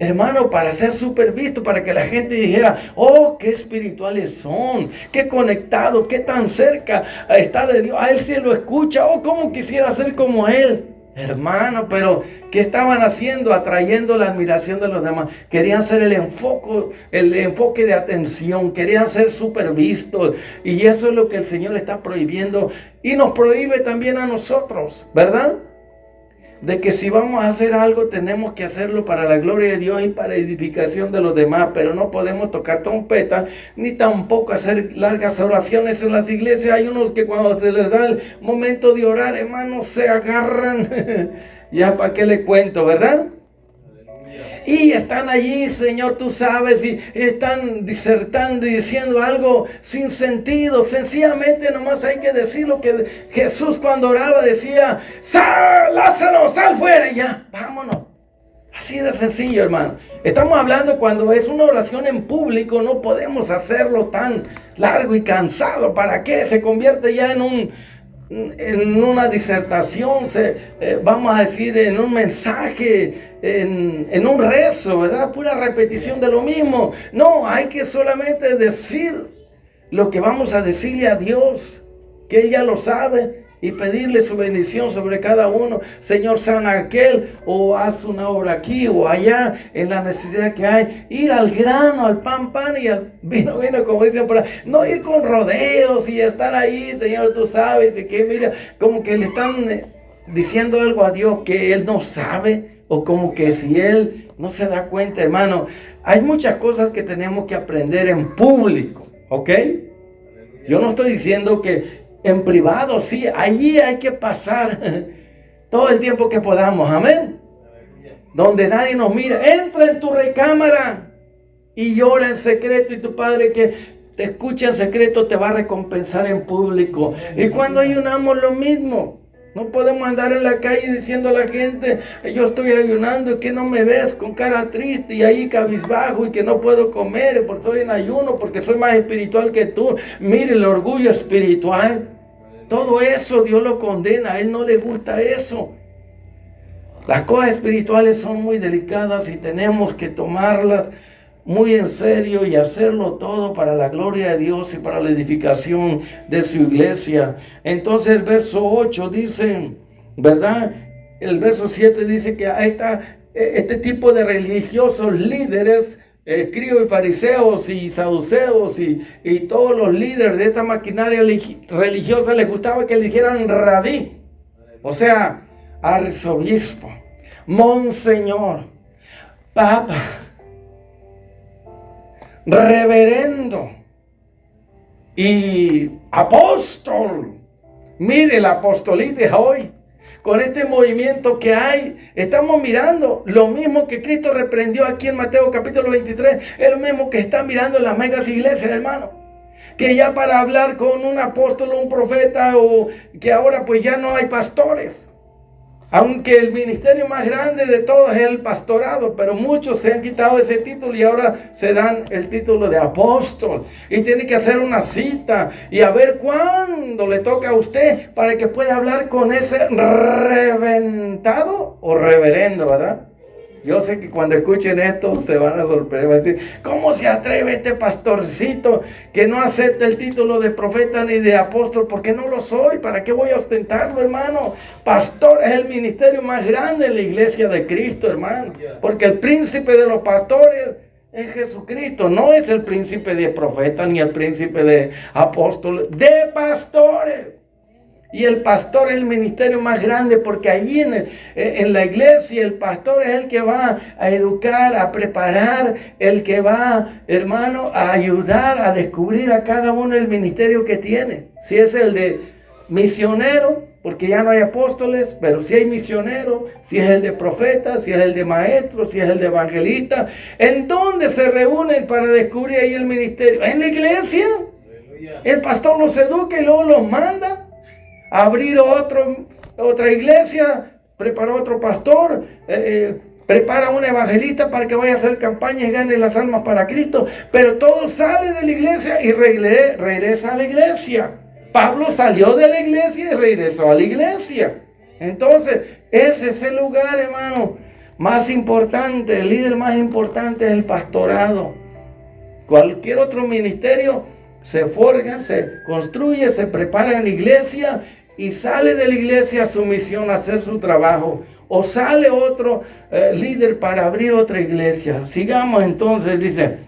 hermano, para ser súper visto, para que la gente dijera, oh, qué espirituales son, qué conectados, qué tan cerca está de Dios. A él sí lo escucha, oh, cómo quisiera ser como él. Hermano, pero ¿qué estaban haciendo? Atrayendo la admiración de los demás. Querían ser el enfoque de atención. Querían ser súper vistos. Y eso es lo que el Señor está prohibiendo. Y nos prohíbe también a nosotros, ¿verdad? De que si vamos a hacer algo, tenemos que hacerlo para la gloria de Dios y para edificación de los demás. Pero no podemos tocar trompeta, ni tampoco hacer largas oraciones en las iglesias. Hay unos que cuando se les da el momento de orar, hermanos, se agarran. Ya para qué le cuento, ¿verdad? Y están allí, Señor, tú sabes, y están disertando y diciendo algo sin sentido. Sencillamente nomás hay que decir lo que Jesús cuando oraba decía: ¡Sal, Lázaro, sal fuera! Y ya, vámonos. Así de sencillo, hermano. Estamos hablando cuando es una oración en público, no podemos hacerlo tan largo y cansado. ¿Para qué? Se convierte ya en una disertación, vamos a decir, en un mensaje, en un rezo, ¿verdad? Pura repetición de lo mismo. No, hay que solamente decir lo que vamos a decirle a Dios, que Él ya lo sabe, y pedirle su bendición sobre cada uno. Señor, sana aquel, o haz una obra aquí o allá, en la necesidad que hay. Ir al grano, al pan, y al vino, como dicen por ahí. No ir con rodeos y estar ahí, Señor, tú sabes, y que mira, como que le están diciendo algo a Dios que Él no sabe, o como que si Él no se da cuenta, hermano. Hay muchas cosas que tenemos que aprender en público, ¿ok? Yo no estoy diciendo que en privado, sí, allí hay que pasar todo el tiempo que podamos, amén. Donde nadie nos mira. Entra en tu recámara y llora en secreto, y tu Padre que te escucha en secreto te va a recompensar en público. Y cuando ayunamos, lo mismo. No podemos andar en la calle diciendo a la gente: yo estoy ayunando y que no me ves con cara triste y ahí cabizbajo y que no puedo comer porque estoy en ayuno, porque soy más espiritual que tú. Mire el orgullo espiritual. Todo eso Dios lo condena. A Él no le gusta eso. Las cosas espirituales son muy delicadas y tenemos que tomarlas muy en serio y hacerlo todo para la gloria de Dios y para la edificación de su iglesia. Entonces el verso 8 dice, ¿verdad? El verso 7 dice que este tipo de religiosos líderes escribas y fariseos y saduceos y todos los líderes de esta maquinaria religiosa les gustaba que le dijeran rabí, o sea, arzobispo, monseñor, papa, reverendo y apóstol. Mire la apostolita hoy, con este movimiento que hay, estamos mirando lo mismo que Cristo reprendió aquí en Mateo capítulo 23, es lo mismo que están mirando en las megas iglesias, hermano. Que ya para hablar con un apóstol o un profeta, o que ahora pues ya no hay pastores. Aunque el ministerio más grande de todos es el pastorado, pero muchos se han quitado ese título y ahora se dan el título de apóstol. Y tiene que hacer una cita y a ver cuándo le toca a usted para que pueda hablar con ese reventado o reverendo, ¿verdad? Yo sé que cuando escuchen esto se van a sorprender, van a decir, ¿cómo se atreve este pastorcito que no acepta el título de profeta ni de apóstol? Porque no lo soy, ¿para qué voy a ostentarlo, hermano? Pastor es el ministerio más grande en la iglesia de Cristo, hermano. Porque el príncipe de los pastores es Jesucristo, no es el príncipe de profeta ni el príncipe de apóstoles, de pastores. Y el pastor es el ministerio más grande porque allí en la iglesia el pastor es el que va a educar, a preparar, el que va, hermano, a ayudar a descubrir a cada uno el ministerio que tiene. Si es el de misionero, porque ya no hay apóstoles, pero si hay misionero, si es el de profeta, si es el de maestro, si es el de evangelista. ¿En dónde se reúnen para descubrir ahí el ministerio? ¿En la iglesia? El pastor los educa y luego los manda a abrir otra iglesia, prepara otro pastor, prepara un evangelista para que vaya a hacer campaña y gane las almas para Cristo. Pero todo sale de la iglesia y regresa a la iglesia. Pablo salió de la iglesia y regresó a la iglesia. Entonces, ese es el lugar, hermano, más importante. El líder más importante es el pastorado. Cualquier otro ministerio se forja, se construye, se prepara en la iglesia y sale de la iglesia a su misión, a hacer su trabajo. O sale otro líder para abrir otra iglesia. Sigamos entonces, dice,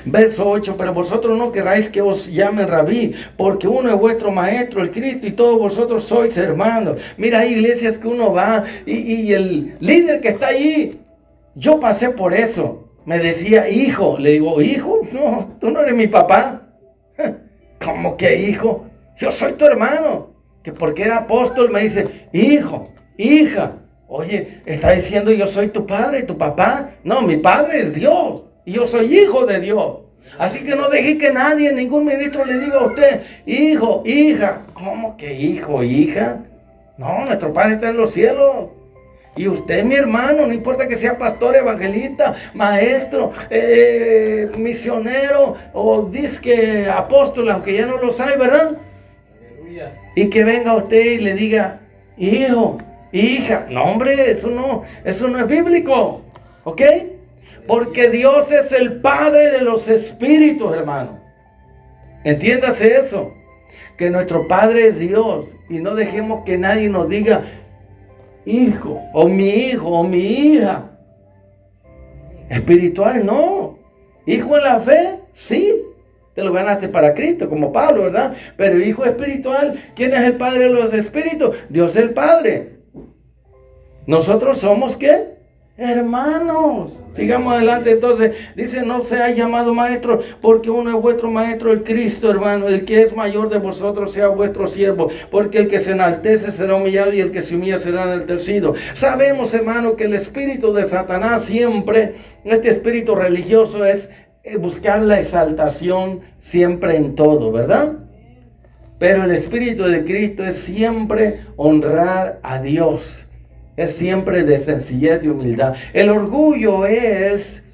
verso 8, pero vosotros no queráis que os llamen rabí, porque uno es vuestro maestro, el Cristo, y todos vosotros sois hermanos. Mira, hay iglesias que uno va y el líder que está allí, yo pasé por eso. Me decía, hijo. Le digo, hijo, no, tú no eres mi papá. ¿Cómo que hijo? Yo soy tu hermano. Que porque era apóstol me dice, hijo, hija. Oye, está diciendo yo soy tu padre, tu papá. No, mi padre es Dios y yo soy hijo de Dios. Así que no deje que nadie, ningún ministro le diga a usted, hijo, hija. ¿Cómo que hijo, hija? No, nuestro Padre está en los cielos. Y usted es mi hermano, no importa que sea pastor, evangelista, maestro, misionero o disque apóstol, aunque ya no lo sabe, ¿verdad? Aleluya. Y que venga usted y le diga, hijo, hija. No, hombre, eso no es bíblico, ¿ok? Porque Dios es el Padre de los espíritus, hermano. Entiéndase eso, que nuestro Padre es Dios y no dejemos que nadie nos diga, hijo o mi hija. Espiritual no. Hijo en la fe, sí. Te lo ganaste para Cristo, como Pablo, ¿verdad? Pero hijo espiritual, ¿quién es el Padre de los espíritus? Dios el Padre. Nosotros somos ¿qué? Hermanos. Sigamos adelante entonces. Dice, no seáis llamado maestro, porque uno es vuestro maestro, el Cristo, hermano. El que es mayor de vosotros sea vuestro siervo, porque el que se enaltece será humillado y el que se humilla será enaltecido. Sabemos, hermano, que el espíritu de Satanás siempre, este espíritu religioso, es buscar la exaltación siempre en todo, ¿verdad? Pero el espíritu de Cristo es siempre honrar a Dios. Es siempre de sencillez y humildad. El orgullo es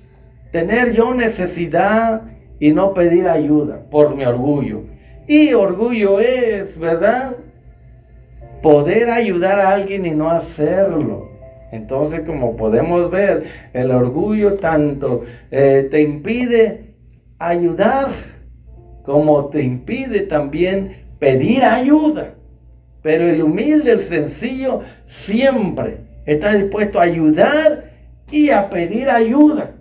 tener yo necesidad y no pedir ayuda por mi orgullo. Y orgullo es, ¿verdad?, poder ayudar a alguien y no hacerlo. Entonces, como podemos ver, el orgullo tanto te impide ayudar como te impide también pedir ayuda. Pero el humilde, el sencillo, siempre está dispuesto a ayudar y a pedir ayuda.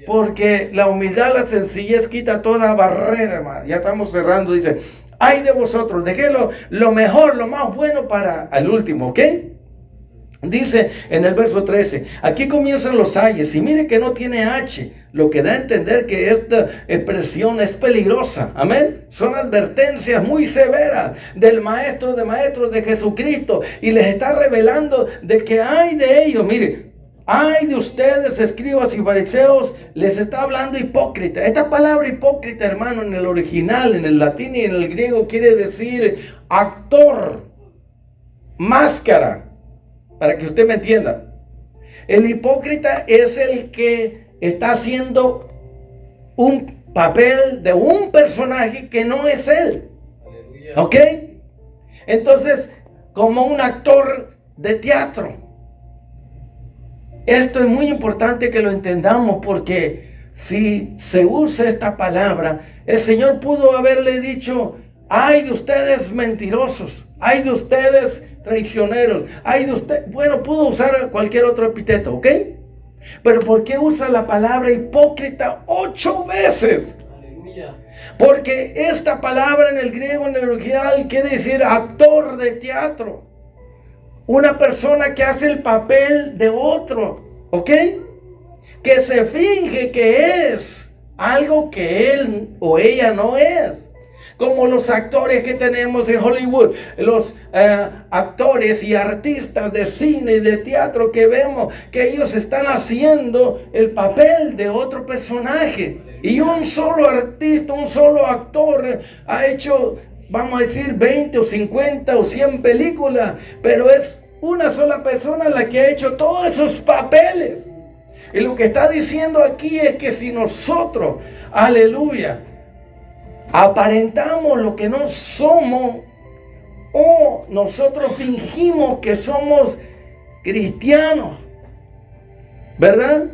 Porque la humildad, la sencillez quita toda barrera, hermano. Ya estamos cerrando, dice, ay de vosotros, dejé lo mejor, lo más bueno para el último, ¿ok? Dice en el verso 13, aquí comienzan los ayes, y mire que no tiene H, lo que da a entender que esta expresión es peligrosa, amén. Son advertencias muy severas del maestro de maestros de Jesucristo, y les está revelando de que hay de ellos, mire, ay de ustedes, escribas y fariseos, les está hablando hipócrita. Esta palabra hipócrita, hermano, en el original, en el latín y en el griego, quiere decir actor, máscara. Para que usted me entienda, el hipócrita es el que está haciendo un papel de un personaje que no es él. Aleluya. ¿Ok? Entonces, como un actor de teatro. Esto es muy importante que lo entendamos, porque si se usa esta palabra, el Señor pudo haberle dicho, ay de ustedes mentirosos, ay de ustedes traicioneros, ay de usted, bueno, pudo usar cualquier otro epíteto, ¿ok? Pero ¿por qué usa la palabra hipócrita 8 veces? Aleluya. Porque esta palabra en el griego, en el original, quiere decir actor de teatro, una persona que hace el papel de otro, ¿ok? Que se finge que es algo que él o ella no es. Como los actores que tenemos en Hollywood, los actores y artistas de cine y de teatro que vemos, que ellos están haciendo el papel de otro personaje. Y un solo artista, un solo actor ha hecho, vamos a decir, 20 o 50 o 100 películas, pero es una sola persona la que ha hecho todos esos papeles. Y lo que está diciendo aquí es que si nosotros, aleluya, aparentamos lo que no somos, o nosotros fingimos que somos cristianos, ¿verdad?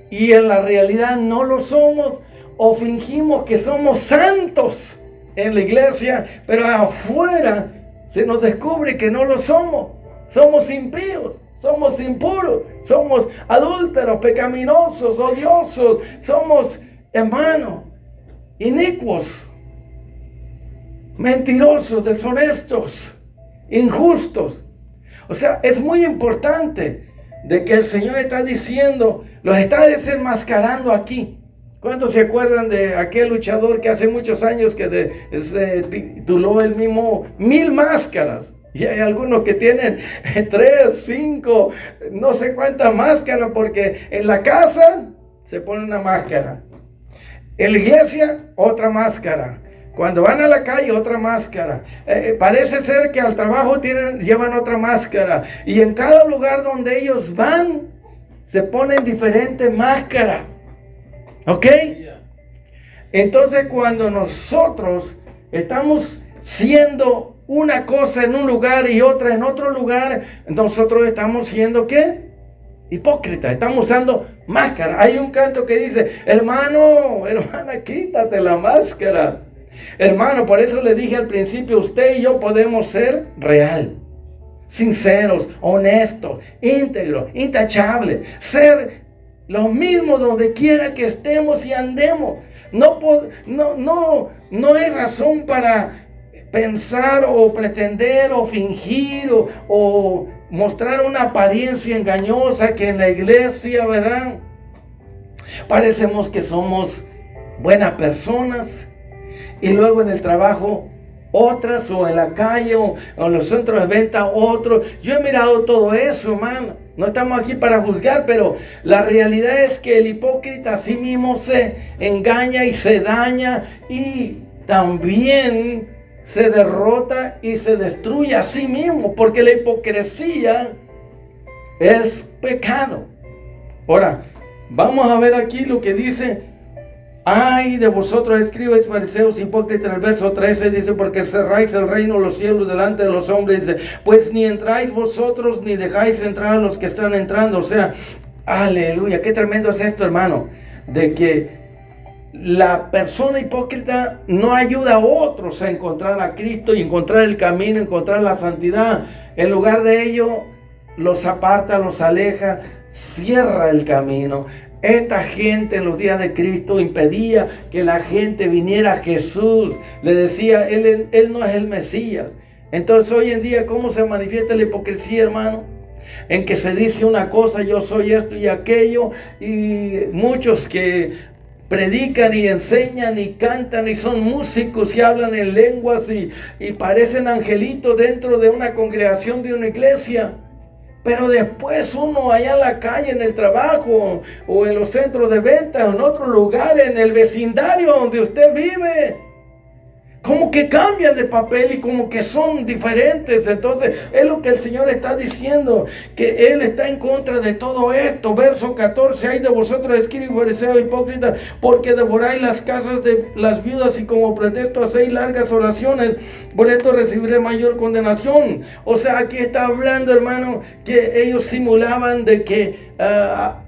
Y en la realidad no lo somos, o fingimos que somos santos en la iglesia, pero afuera se nos descubre que no lo somos. Somos impíos, somos impuros, somos adúlteros, pecaminosos, odiosos, somos, hermanos, inicuos, mentirosos, deshonestos, injustos. O sea, es muy importante de que el Señor está diciendo, los está desenmascarando aquí. ¿Cuántos se acuerdan de aquel luchador que hace muchos años que se tituló el mismo 1000 máscaras? Y hay algunos que tienen 3, 5, no sé cuántas máscaras, porque en la casa se pone una máscara, en la iglesia otra máscara, cuando van a la calle otra máscara, parece ser que al trabajo llevan otra máscara, y en cada lugar donde ellos van se ponen diferentes máscaras. ¿Ok? Entonces cuando nosotros estamos siendo una cosa en un lugar y otra en otro lugar, nosotros estamos siendo ¿qué? Hipócritas, estamos usando máscara. Hay un canto que dice, hermano, hermana, quítate la máscara. Hermano, por eso le dije al principio, usted y yo podemos ser real, sinceros, honestos, íntegros, intachables, ser los mismos donde quiera que estemos y andemos. No hay razón para pensar o pretender o fingir o mostrar una apariencia engañosa que en la iglesia, ¿verdad? Parecemos que somos buenas personas y luego en el trabajo otras, o en la calle o en los centros de venta otros. Yo he mirado todo eso, hermano. No estamos aquí para juzgar, pero la realidad es que el hipócrita a sí mismo se engaña y se daña, y también se derrota y se destruye a sí mismo, porque la hipocresía es pecado. Ahora, vamos a ver aquí lo que dice, ay de vosotros, escribas, fariseos, hipócritas. El verso 13 dice, porque cerráis el reino de los cielos delante de los hombres. Dice, pues ni entráis vosotros, ni dejáis entrar a los que están entrando. O sea, aleluya, qué tremendo es esto, hermano, de que la persona hipócrita no ayuda a otros a encontrar a Cristo y encontrar el camino, encontrar la santidad. En lugar de ello, los aparta, los aleja, cierra el camino. Esta gente en los días de Cristo impedía que la gente viniera a Jesús. Le decía, Él no es el Mesías. Entonces hoy en día, ¿cómo se manifiesta la hipocresía, hermano? En que se dice una cosa, yo soy esto y aquello, y muchos que predican y enseñan y cantan y son músicos y hablan en lenguas y parecen angelitos dentro de una congregación de una iglesia. Pero después uno allá en la calle, en el trabajo, o en los centros de venta, o en otro lugar, en el vecindario donde usted vive, como que cambian de papel y como que son diferentes. Entonces es lo que el Señor está diciendo, que Él está en contra de todo esto. Verso 14, ay de vosotros, escribas y fariseos hipócritas, porque devoráis las casas de las viudas y como pretexto hacéis largas oraciones, por esto recibiré mayor condenación. O sea, aquí está hablando, hermano, que ellos simulaban de que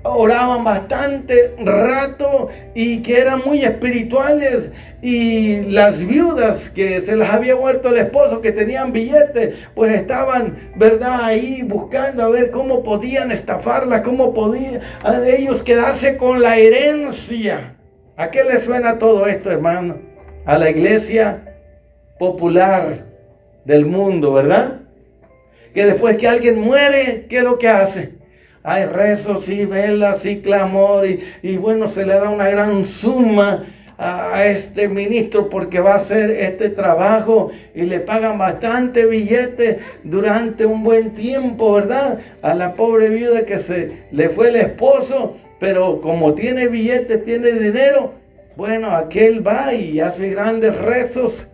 oraban bastante rato y que eran muy espirituales. Y las viudas que se les había muerto el esposo, que tenían billetes, pues estaban, ¿verdad?, ahí buscando a ver cómo podían estafarla, cómo podían ellos quedarse con la herencia. ¿A qué le suena todo esto, hermano? A la iglesia popular del mundo, ¿verdad? Que después que alguien muere, ¿qué es lo que hace? Hay rezos y velas y clamor y bueno, se le da una gran suma a este ministro porque va a hacer este trabajo y le pagan bastante billete durante un buen tiempo, ¿verdad? A la pobre viuda que se le fue el esposo, pero como tiene billete, tiene dinero, bueno, aquel va y hace grandes rezos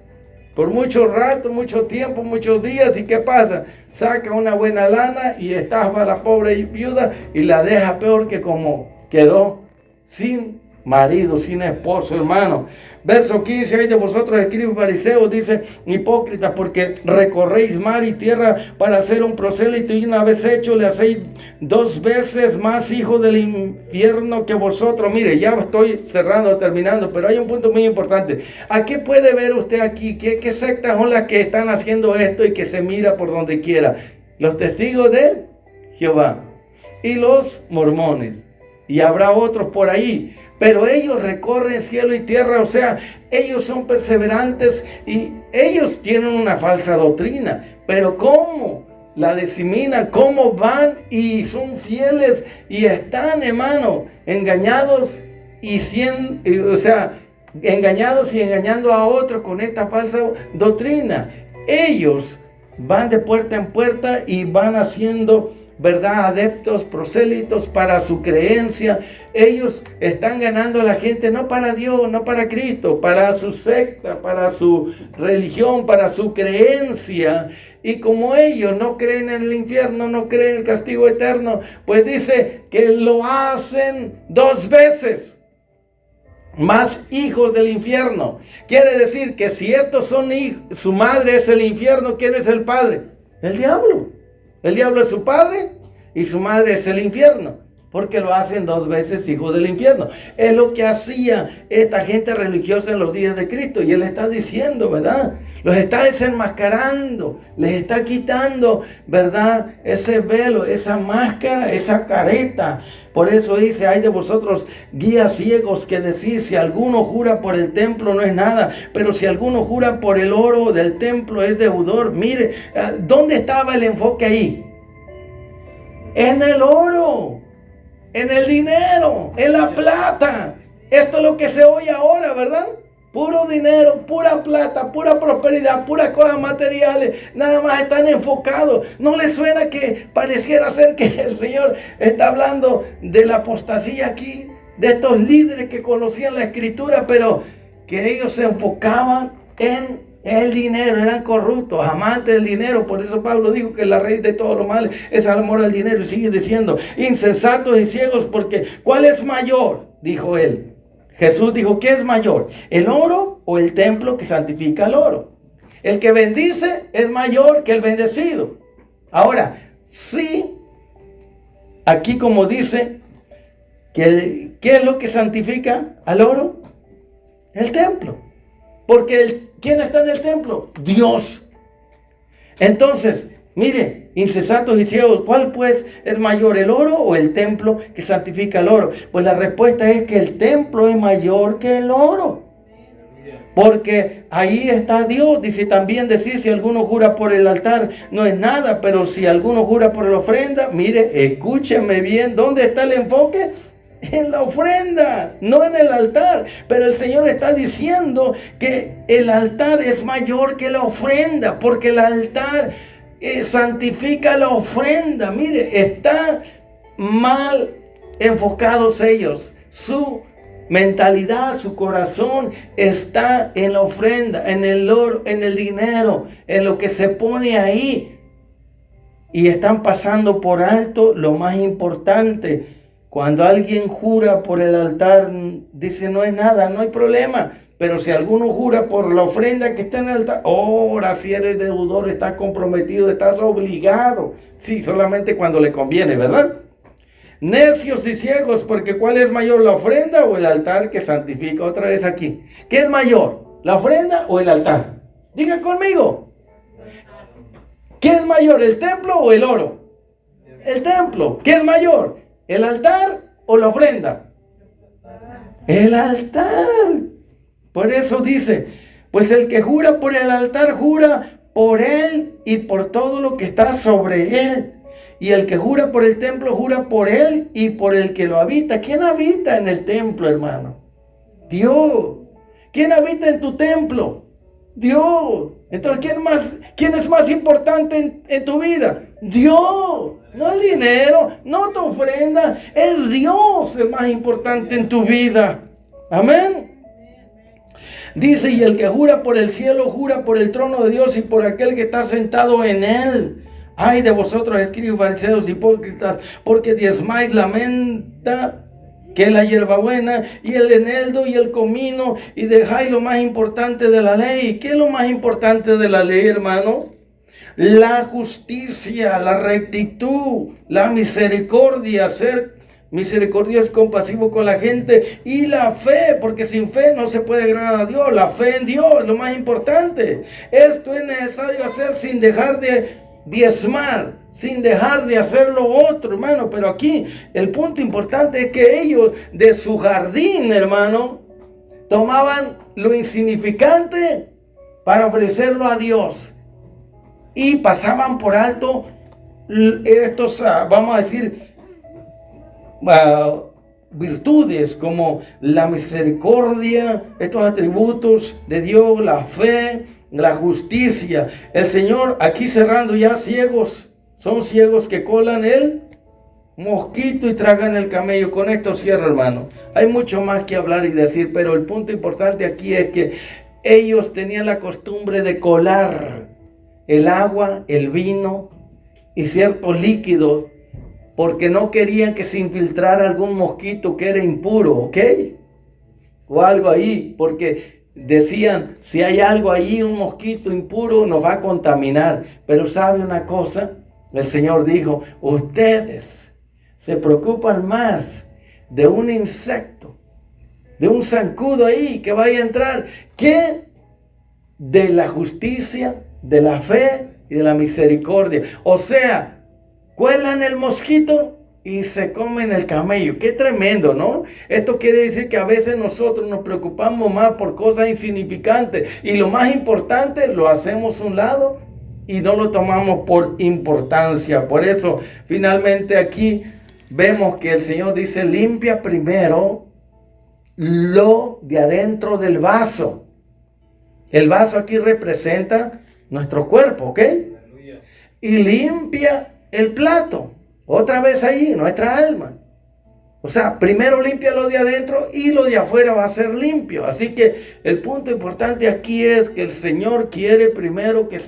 por mucho rato, mucho tiempo, muchos días. ¿Y qué pasa? Saca una buena lana y estafa a la pobre viuda y la deja peor que como quedó, sin marido, sin esposo, hermano. Verso 15, hay de vosotros, escribas y fariseos, dice, hipócritas, porque recorréis mar y tierra para hacer un prosélito, y una vez hecho le hacéis 2 veces más hijo del infierno que vosotros. Mire, ya estoy cerrando, terminando, pero hay un punto muy importante. ¿A qué puede ver usted aquí? ¿Qué sectas son las que están haciendo esto y que se mira por donde quiera? Los testigos de Jehová y los mormones, y habrá otros por ahí. Pero ellos recorren cielo y tierra, o sea, ellos son perseverantes y ellos tienen una falsa doctrina. Pero ¿cómo la diseminan? ¿Cómo van y son fieles y están, hermano, engañados engañados y engañando a otros con esta falsa doctrina? Ellos van de puerta en puerta y van haciendo, ¿verdad?, adeptos, prosélitos para su creencia. Ellos están ganando a la gente no para Dios, no para Cristo, para su secta, para su religión, para su creencia. Y como ellos no creen en el infierno, no creen en el castigo eterno, pues dice que lo hacen 2 veces más hijos del infierno. Quiere decir que si estos son hijos, su madre es el infierno, ¿quién es el padre? El diablo. El diablo es su padre y su madre es el infierno, porque lo hacen 2 veces hijos del infierno. Es lo que hacía esta gente religiosa en los días de Cristo. Y Él está diciendo, ¿verdad? Los está desenmascarando, les está quitando, ¿verdad?, ese velo, esa máscara, esa careta. Por eso dice, ay de vosotros, guías ciegos, que decís, si alguno jura por el templo no es nada, pero si alguno jura por el oro del templo es deudor. Mire, ¿dónde estaba el enfoque ahí? En el oro, en el dinero, en la plata. Esto es lo que se oye ahora, ¿verdad? Puro dinero, pura plata, pura prosperidad, puras cosas materiales. Nada más están enfocados. ¿No les suena que pareciera ser que el Señor está hablando de la apostasía aquí? De estos líderes que conocían la Escritura, pero que ellos se enfocaban en el dinero, eran corruptos, amantes del dinero. Por eso Pablo dijo que la raíz de todo lo malo es el amor al dinero. Y sigue diciendo, insensatos y ciegos, porque ¿cuál es mayor?, dijo él. Jesús dijo, ¿qué es mayor? ¿El oro o el templo que santifica el oro? El que bendice es mayor que el bendecido. Ahora, sí, aquí como dice, ¿qué es lo que santifica al oro? El templo. Porque ¿quién está en el templo? Dios. Entonces, mire, insensatos y ciegos, ¿cuál pues es mayor, el oro o el templo que santifica el oro? Pues la respuesta es que el templo es mayor que el oro. Porque ahí está Dios. Dice también decir, si alguno jura por el altar, no es nada, pero si alguno jura por la ofrenda, mire, escúcheme bien, ¿dónde está el enfoque? En la ofrenda, no en el altar. Pero el Señor está diciendo que el altar es mayor que la ofrenda, porque el altar santifica la ofrenda. Mire, está mal enfocados ellos. Su mentalidad, su corazón está en la ofrenda, en el oro, en el dinero, en lo que se pone ahí. Y están pasando por alto lo más importante. Cuando alguien jura por el altar, dice no es nada, no hay problema. Pero si alguno jura por la ofrenda que está en el altar, ahora si eres deudor, estás comprometido, estás obligado. Sí, solamente cuando le conviene, ¿verdad? Necios y ciegos, porque ¿cuál es mayor, la ofrenda o el altar que santifica? Otra vez aquí. ¿Qué es mayor, la ofrenda o el altar? Digan conmigo. ¿Qué es mayor, el templo o el oro? El templo. ¿Qué es mayor, el altar o la ofrenda? El altar. Por eso dice, pues el que jura por el altar, jura por él y por todo lo que está sobre él. Y el que jura por el templo, jura por él y por el que lo habita. ¿Quién habita en el templo, hermano? Dios. ¿Quién habita en tu templo? Dios. Entonces, ¿quién es más importante en tu vida? Dios. No el dinero, no tu ofrenda. Es Dios el más importante en tu vida. Amén. Dice, y el que jura por el cielo, jura por el trono de Dios y por aquel que está sentado en él. Ay de vosotros, escribas, fariseos, hipócritas, porque diezmáis la menta, que es la hierbabuena, y el eneldo y el comino, y dejáis lo más importante de la ley. ¿Qué es lo más importante de la ley, hermano? La justicia, la rectitud, la misericordia, ser misericordioso y compasivo con la gente, y la fe, porque sin fe no se puede agradar a Dios. La fe en Dios es lo más importante. Esto es necesario hacer sin dejar de diezmar, sin dejar de hacer lo otro, hermano. Pero aquí el punto importante es que ellos de su jardín, hermano, tomaban lo insignificante para ofrecerlo a Dios y pasaban por alto estos, vamos a decir, virtudes como la misericordia, estos atributos de Dios, la fe, la justicia. El Señor, aquí cerrando ya, ciegos, son ciegos que colan el mosquito y tragan el camello. Con esto cierro, hermano. Hay mucho más que hablar y decir, pero el punto importante aquí es que ellos tenían la costumbre de colar el agua, el vino y ciertos líquidos, porque no querían que se infiltrara algún mosquito que era impuro, ¿ok? O algo ahí, porque decían, si hay algo ahí, un mosquito impuro, nos va a contaminar. Pero ¿sabe una cosa? El Señor dijo, ustedes se preocupan más de un insecto, de un zancudo ahí que vaya a entrar, que de la justicia, de la fe y de la misericordia. O sea, cuelan el mosquito y se comen el camello. Qué tremendo, ¿no? Esto quiere decir que a veces nosotros nos preocupamos más por cosas insignificantes y lo más importante lo hacemos a un lado y no lo tomamos por importancia. Por eso, finalmente aquí vemos que el Señor dice, limpia primero lo de adentro del vaso. El vaso aquí representa nuestro cuerpo, ¿ok? Y limpia el plato. Otra vez ahí, nuestra alma. O sea, primero limpia lo de adentro y lo de afuera va a ser limpio. Así que el punto importante aquí es que el Señor quiere primero que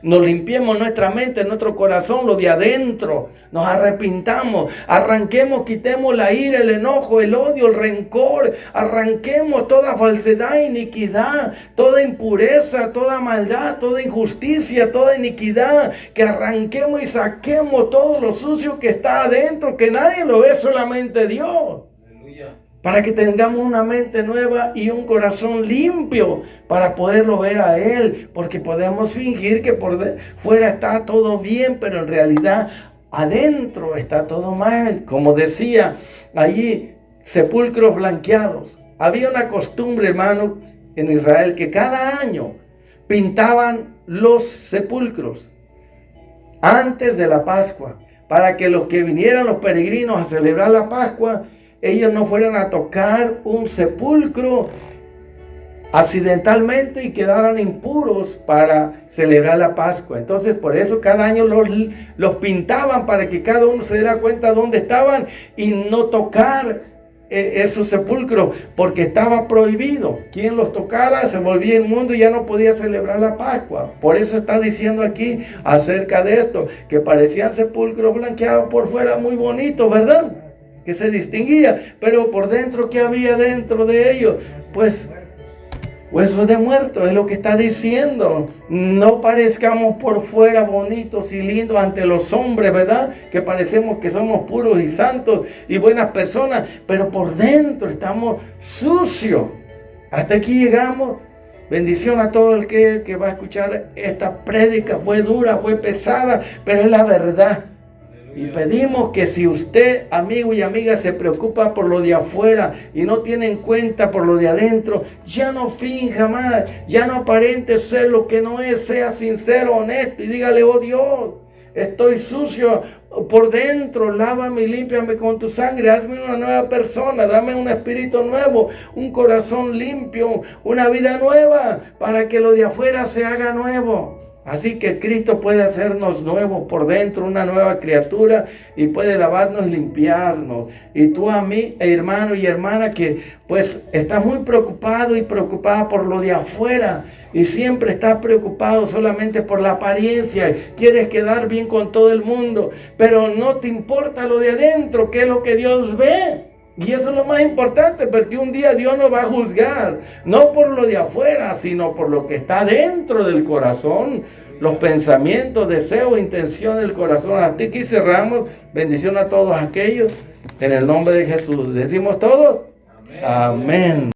nos limpiemos nuestra mente, nuestro corazón, lo de adentro. Nos arrepintamos, arranquemos, quitemos la ira, el enojo, el odio, el rencor. Arranquemos toda falsedad, iniquidad, toda impureza, toda maldad, toda injusticia, toda iniquidad. Que arranquemos y saquemos todo lo sucio que está adentro, que nadie lo ve, solamente Dios. Aleluya. para que tengamos una mente nueva y un corazón limpio para poderlo ver a Él, porque podemos fingir que por fuera está todo bien, pero en realidad adentro está todo mal. Como decía allí, sepulcros blanqueados. Había una costumbre, hermano, en Israel, que cada año pintaban los sepulcros antes de la Pascua, para que los que vinieran, los peregrinos, a celebrar la Pascua, ellos no fueran a tocar un sepulcro accidentalmente y quedaran impuros para celebrar la Pascua. Entonces, por eso cada año los pintaban, para que cada uno se diera cuenta dónde estaban y no tocar esos sepulcros, porque estaba prohibido. Quien los tocara se volvía inmundo y ya no podía celebrar la Pascua. Por eso está diciendo aquí acerca de esto, que parecían sepulcros blanqueados por fuera, muy bonitos, ¿verdad? Que se distinguía, pero por dentro, ¿qué había dentro de ellos? Pues huesos de muertos, es lo que está diciendo. No parezcamos por fuera bonitos y lindos ante los hombres, ¿verdad? Que parecemos que somos puros y santos y buenas personas, pero por dentro estamos sucios. Hasta aquí llegamos. Bendición a todo el que va a escuchar esta prédica. Fue dura, fue pesada, pero es la verdad. Y pedimos que si usted, amigo y amiga, se preocupa por lo de afuera y no tiene en cuenta por lo de adentro, ya no finja más, ya no aparente ser lo que no es, sea sincero, honesto y dígale: oh Dios, estoy sucio por dentro, lávame y límpiame con tu sangre, hazme una nueva persona, dame un espíritu nuevo, un corazón limpio, una vida nueva, para que lo de afuera se haga nuevo. Así que Cristo puede hacernos nuevos por dentro, una nueva criatura, y puede lavarnos y limpiarnos. Y tú, a mí, hermano y hermana, que pues estás muy preocupado y preocupada por lo de afuera, y siempre estás preocupado solamente por la apariencia, quieres quedar bien con todo el mundo, pero no te importa lo de adentro, que es lo que Dios ve. Y eso es lo más importante, porque un día Dios nos va a juzgar, no por lo de afuera, sino por lo que está dentro del corazón, los pensamientos, deseos, intenciones del corazón. Hasta aquí cerramos. Bendición a todos aquellos, en el nombre de Jesús. ¿Decimos todos? Amén. Amén.